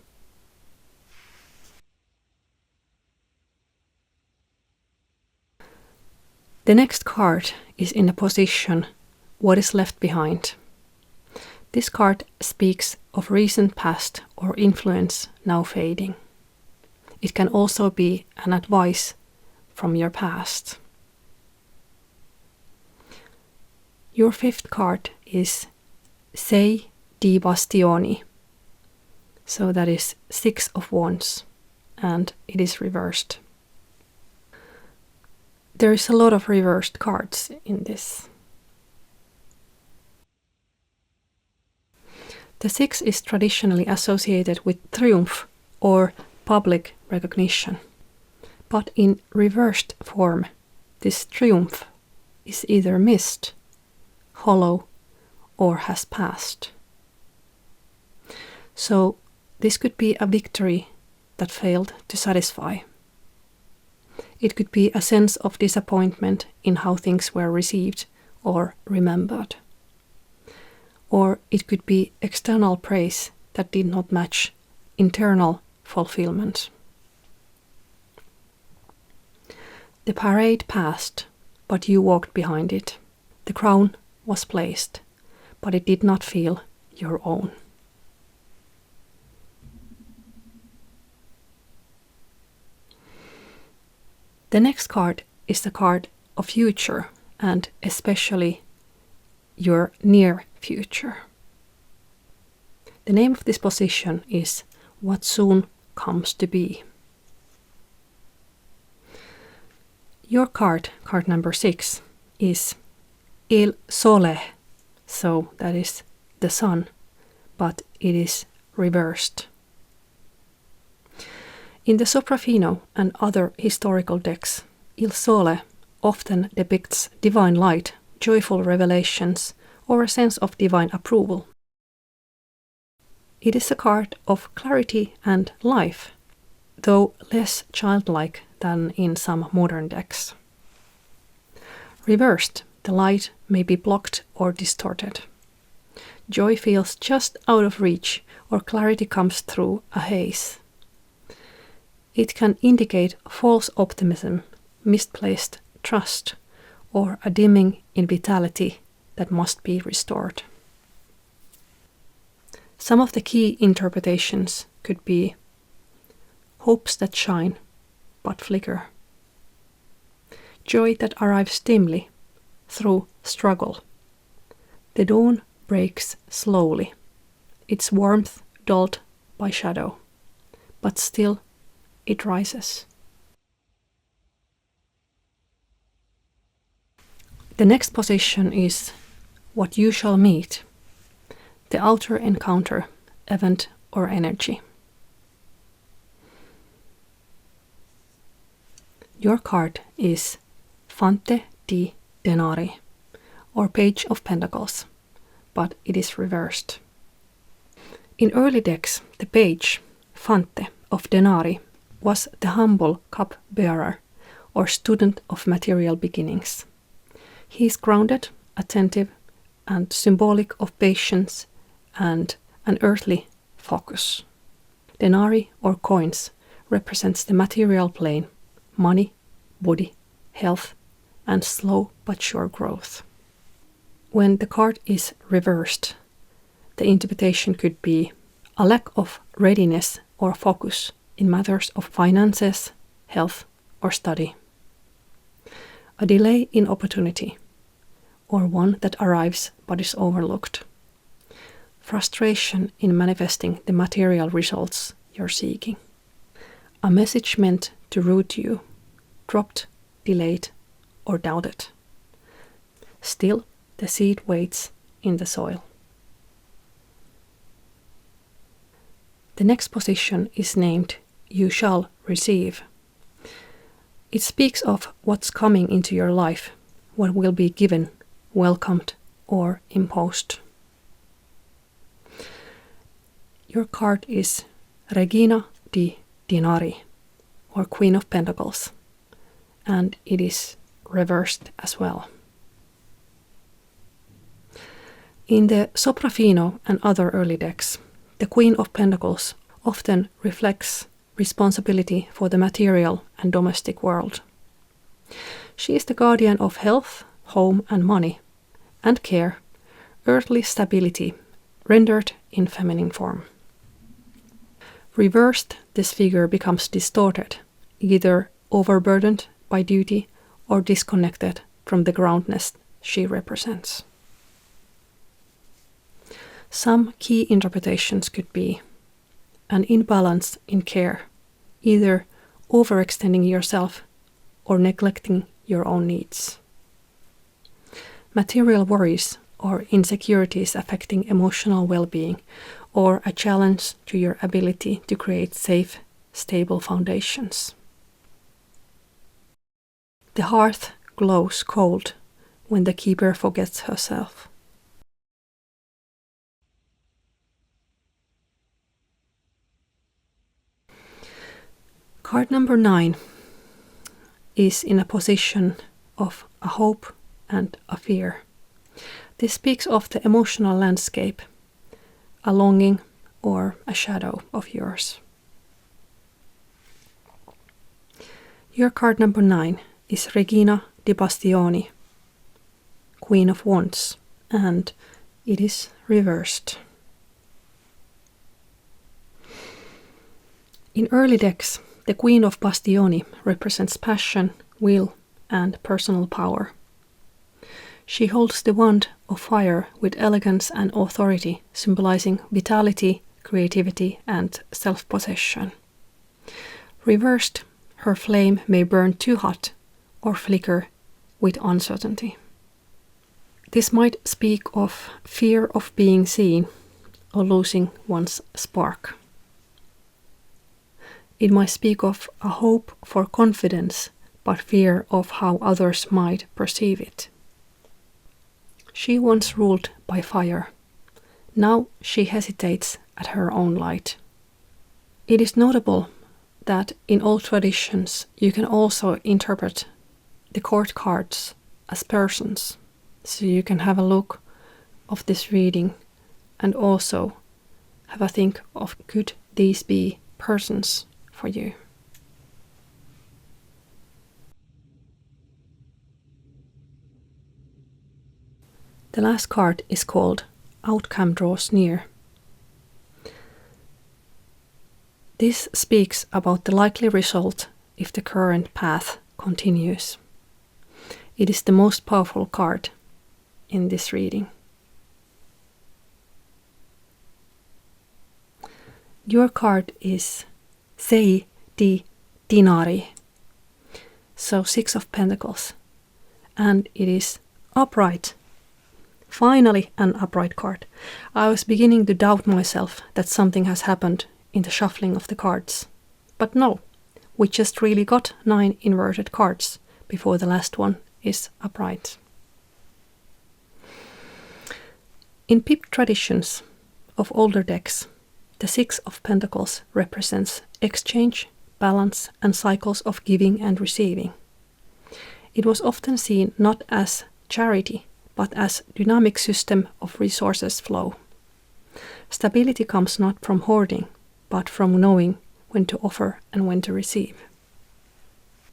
The next card is in a position, what is left behind. This card speaks of recent past or influence now fading. It can also be an advice from your past. Your fifth card is Sei di Bastoni. So that is 6 of Wands, and it is reversed. There is a lot of reversed cards in this. The 6 is traditionally associated with triumph or public recognition. But in reversed form, this triumph is either missed, hollow, or has passed. So this could be a victory that failed to satisfy. It could be a sense of disappointment in how things were received or remembered. Or it could be external praise that did not match internal fulfillment. The parade passed, but you walked behind it. The crown was placed, but it did not feel your own. The next card is the card of future, and especially your near future. The name of this position is What Soon Comes to Be. Your card number 6, is Il Sole, so that is the sun, but it is reversed. In the Soprafino and other historical decks, Il Sole often depicts divine light, joyful revelations, or a sense of divine approval. It is a card of clarity and life, though less childlike than in some modern decks. Reversed, the light may be blocked or distorted. Joy feels just out of reach, or clarity comes through a haze. It can indicate false optimism, misplaced trust, or a dimming in vitality that must be restored. Some of the key interpretations could be hopes that shine but flicker, joy that arrives dimly through struggle. The dawn breaks slowly, its warmth dulled by shadow, but still it rises. The next position is what you shall meet, the outer encounter, event or energy. Your card is Fante di Denari, or Page of Pentacles, but it is reversed. In early decks, the page, Fante, of Denari was the humble cup-bearer or student of material beginnings. He is grounded, attentive, and symbolic of patience and an earthly focus. Denari or coins represents the material plane, money, body, health, and slow but sure growth. When the card is reversed, the interpretation could be a lack of readiness or focus in matters of finances, health, or study. A delay in opportunity, or one that arrives but is overlooked. Frustration in manifesting the material results you're seeking. A message meant to root you, dropped, delayed, or doubted. Still, the seed waits in the soil. The next position is named You Shall Receive. It speaks of what's coming into your life, what will be given, welcomed, or imposed. Your card is Regina di Dinari, or Queen of Pentacles, and it is reversed as well. In the Soprafino and other early decks, the Queen of Pentacles often reflects responsibility for the material and domestic world. She is the guardian of health, home and money, and care, earthly stability, rendered in feminine form. Reversed, this figure becomes distorted, either overburdened by duty or disconnected from the groundness she represents. Some key interpretations could be an imbalance in care, either overextending yourself or neglecting your own needs. Material worries or insecurities affecting emotional well-being, or a challenge to your ability to create safe, stable foundations. The hearth glows cold when the keeper forgets herself. Card number 9 is in a position of a hope and a fear. This speaks of the emotional landscape, a longing or a shadow of yours. Your card number 9 is Regina di Bastoni, Queen of Wands, and it is reversed. In early decks, the Queen of Bastoni represents passion, will, and personal power. She holds the wand of fire with elegance and authority, symbolizing vitality, creativity, and self-possession. Reversed, her flame may burn too hot or flicker with uncertainty. This might speak of fear of being seen or losing one's spark. It might speak of a hope for confidence, but fear of how others might perceive it. She once ruled by fire. Now she hesitates at her own light. It is notable that in all traditions you can also interpret the court cards as persons. So you can have a look of this reading and also have a think of could these be persons for you. The last card is called Outcome Draws Near. This speaks about the likely result if the current path continues. It is the most powerful card in this reading. Your card is Sei di Dinari, so 6 of Pentacles, and it is upright. Finally, an upright card. I was beginning to doubt myself that something has happened in the shuffling of the cards. But no, we just really got 9 inverted cards before the last one is upright. In pip traditions of older decks, The Six of Pentacles represents exchange, balance, and cycles of giving and receiving. It was often seen not as charity, but as dynamic system of resources flow. Stability comes not from hoarding, but from knowing when to offer and when to receive.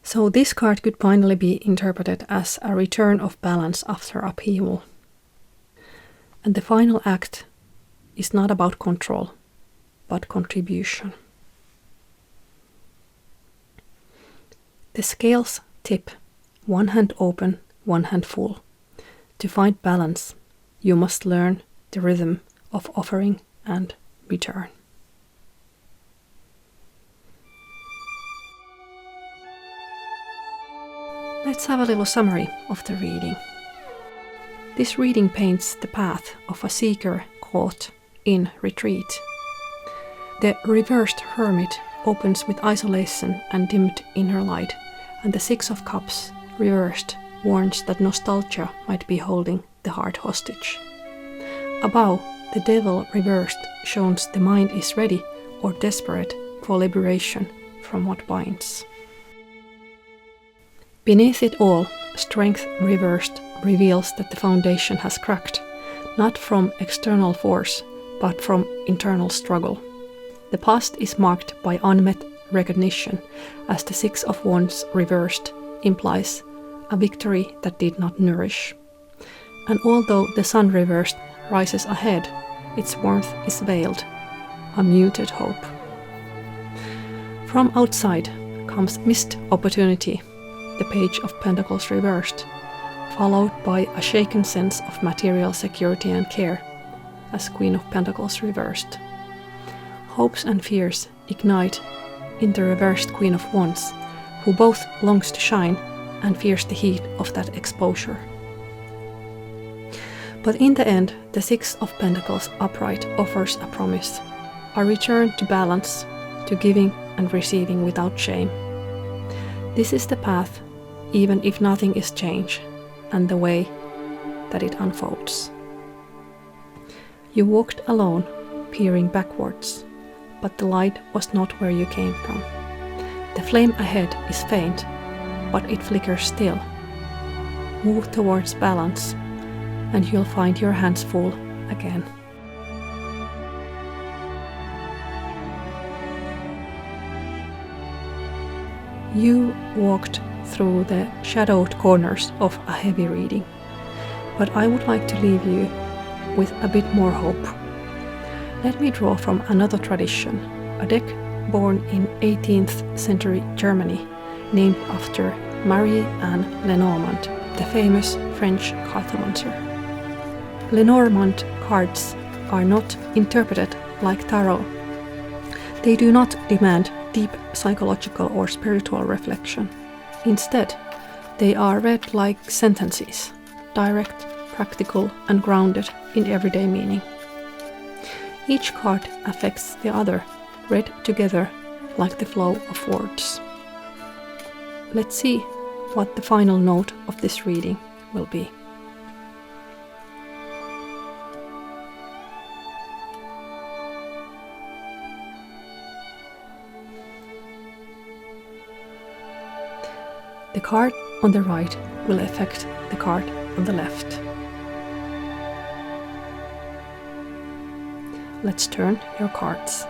So this card could finally be interpreted as a return of balance after upheaval. And the final act is not about control, but contribution. The scales tip, one hand open, one hand full. To find balance, you must learn the rhythm of offering and return. Let's have a little summary of the reading. This reading paints the path of a seeker caught in retreat. The reversed hermit opens with isolation and dimmed inner light, and the Six of Cups, reversed, warns that nostalgia might be holding the heart hostage. Above, the Devil reversed shows the mind is ready or desperate for liberation from what binds. Beneath it all, Strength reversed reveals that the foundation has cracked, not from external force, but from internal struggle. The past is marked by unmet recognition, as the Six of Wands reversed implies a victory that did not nourish. And although the sun reversed rises ahead, its warmth is veiled, a muted hope. From outside comes missed opportunity, the Page of Pentacles reversed, followed by a shaken sense of material security and care, as Queen of Pentacles reversed. Hopes and fears ignite in the reversed Queen of Wands, who both longs to shine and fears the heat of that exposure. But in the end, the Six of Pentacles upright offers a promise, a return to balance, to giving and receiving without shame. This is the path, even if nothing is changed, and the way that it unfolds. You walked alone, peering backwards, but the light was not where you came from. The flame ahead is faint, but it flickers still. Move towards balance, and you'll find your hands full again. You walked through the shadowed corners of a heavy reading, but I would like to leave you with a bit more hope. Let me draw from another tradition, a deck born in 18th century Germany, named after Marie-Anne Lenormand, the famous French cartomancer. Lenormand cards are not interpreted like tarot. They do not demand deep psychological or spiritual reflection. Instead, they are read like sentences, direct, practical, and grounded in everyday meaning. Each card affects the other, read together like the flow of words. Let's see what the final note of this reading will be. The card on the right will affect the card on the left. Let's turn your cards.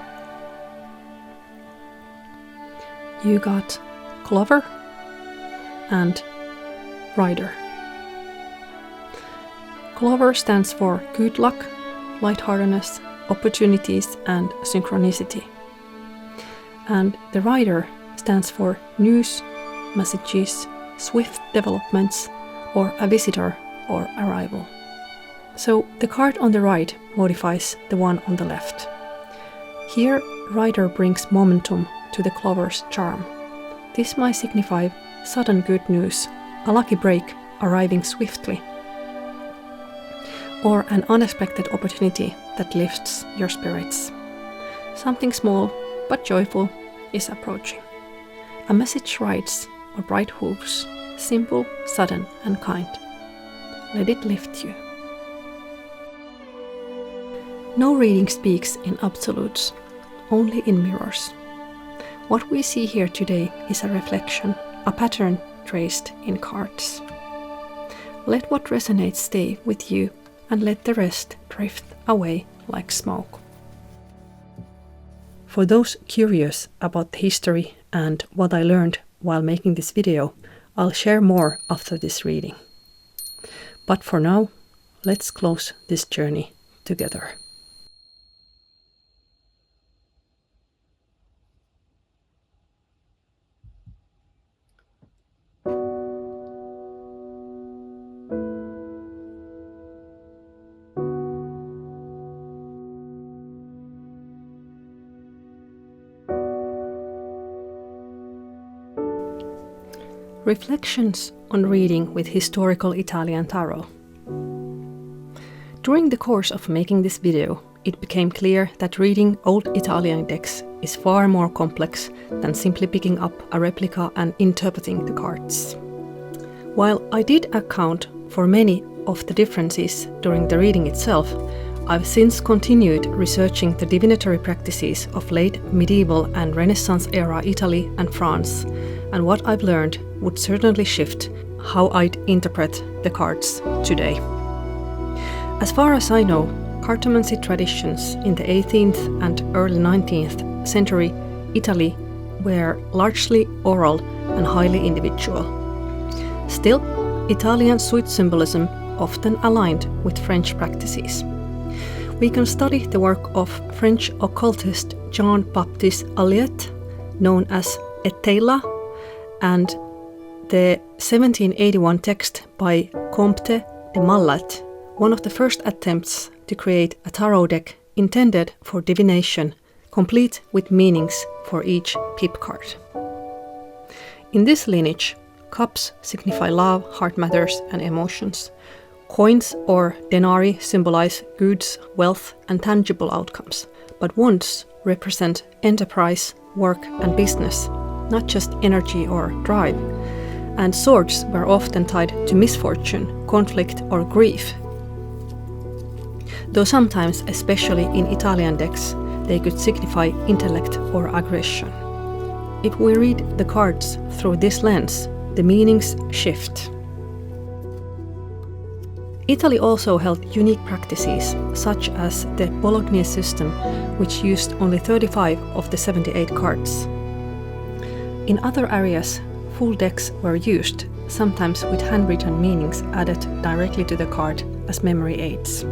You got Clover and Rider. Clover stands for good luck, lightheartedness, opportunities, and synchronicity. And the Rider stands for news, messages, swift developments, or a visitor or arrival. So the card on the right modifies the one on the left. Here, Rider brings momentum to the Clover's charm. This might signify sudden good news, a lucky break arriving swiftly, or an unexpected opportunity that lifts your spirits. Something small but joyful is approaching. A message rides on bright hooves, simple, sudden, and kind. Let it lift you. No reading speaks in absolutes, only in mirrors. What we see here today is a reflection, a pattern traced in cards. Let what resonates stay with you and let the rest drift away like smoke. For those curious about the history and what I learned while making this video, I'll share more after this reading. But for now, let's close this journey together. Reflections on reading with historical Italian tarot. During the course of making this video, it became clear that reading old Italian decks is far more complex than simply picking up a replica and interpreting the cards. While I did account for many of the differences during the reading itself, I've since continued researching the divinatory practices of late medieval and Renaissance era Italy and France, and what I've learned would certainly shift how I'd interpret the cards today. As far as I know, cartomancy traditions in the 18th and early 19th century Italy were largely oral and highly individual. Still, Italian sweet symbolism often aligned with French practices. We can study the work of French occultist Jean-Baptiste Alliot, known as Etela, and the 1781 text by Comte de Mallat, one of the first attempts to create a tarot deck intended for divination, complete with meanings for each pip card. In this lineage, cups signify love, heart matters, and emotions. Coins or denarii symbolize goods, wealth, and tangible outcomes, but wands represent enterprise, work, and business, not just energy or drive. And swords were often tied to misfortune, conflict, or grief. Though sometimes, especially in Italian decks, they could signify intellect or aggression. If we read the cards through this lens, the meanings shift. Italy also held unique practices, such as the Bolognese system, which used only 35 of the 78 cards. In other areas, full decks were used, sometimes with handwritten meanings added directly to the card as memory aids.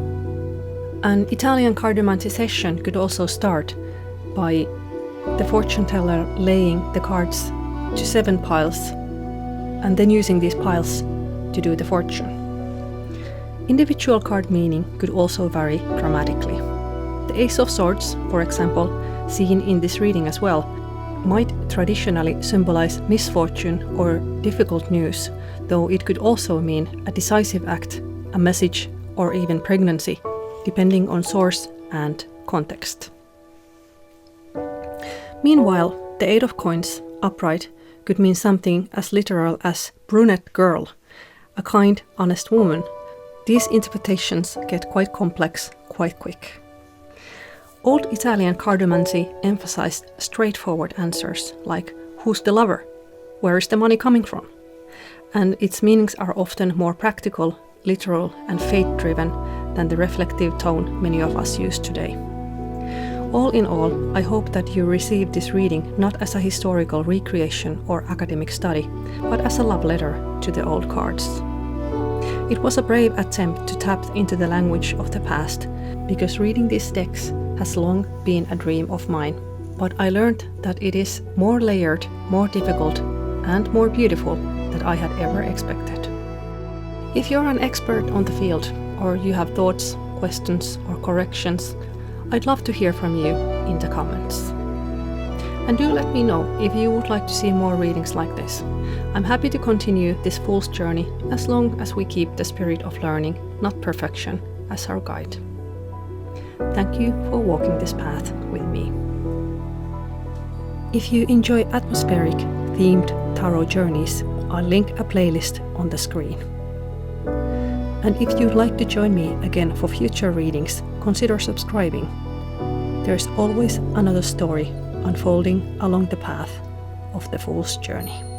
An Italian cartomancy session could also start by the fortune teller laying the cards to 7 piles and then using these piles to do the fortune. Individual card meaning could also vary dramatically. The Ace of Swords, for example, seen in this reading as well, might traditionally symbolize misfortune or difficult news, though it could also mean a decisive act, a message, or even pregnancy, depending on source and context. Meanwhile, the Eight of Coins, upright, could mean something as literal as brunette girl, a kind, honest woman. These interpretations get quite complex quite quick. Old Italian cartomancy emphasized straightforward answers like who's the lover? Where is the money coming from? And its meanings are often more practical, literal, and fate-driven than the reflective tone many of us use today. All in all, I hope that you receive this reading not as a historical recreation or academic study, but as a love letter to the old cards. It was a brave attempt to tap into the language of the past, because reading these decks has long been a dream of mine, but I learned that it is more layered, more difficult, and more beautiful than I had ever expected. If you're an expert on the field, or you have thoughts, questions, or corrections, I'd love to hear from you in the comments. And do let me know if you would like to see more readings like this. I'm happy to continue this fool's journey as long as we keep the spirit of learning, not perfection, as our guide. Thank you for walking this path with me. If you enjoy atmospheric, themed tarot journeys, I'll link a playlist on the screen. And if you'd like to join me again for future readings, consider subscribing. there's always another story unfolding along the path of the fool's journey.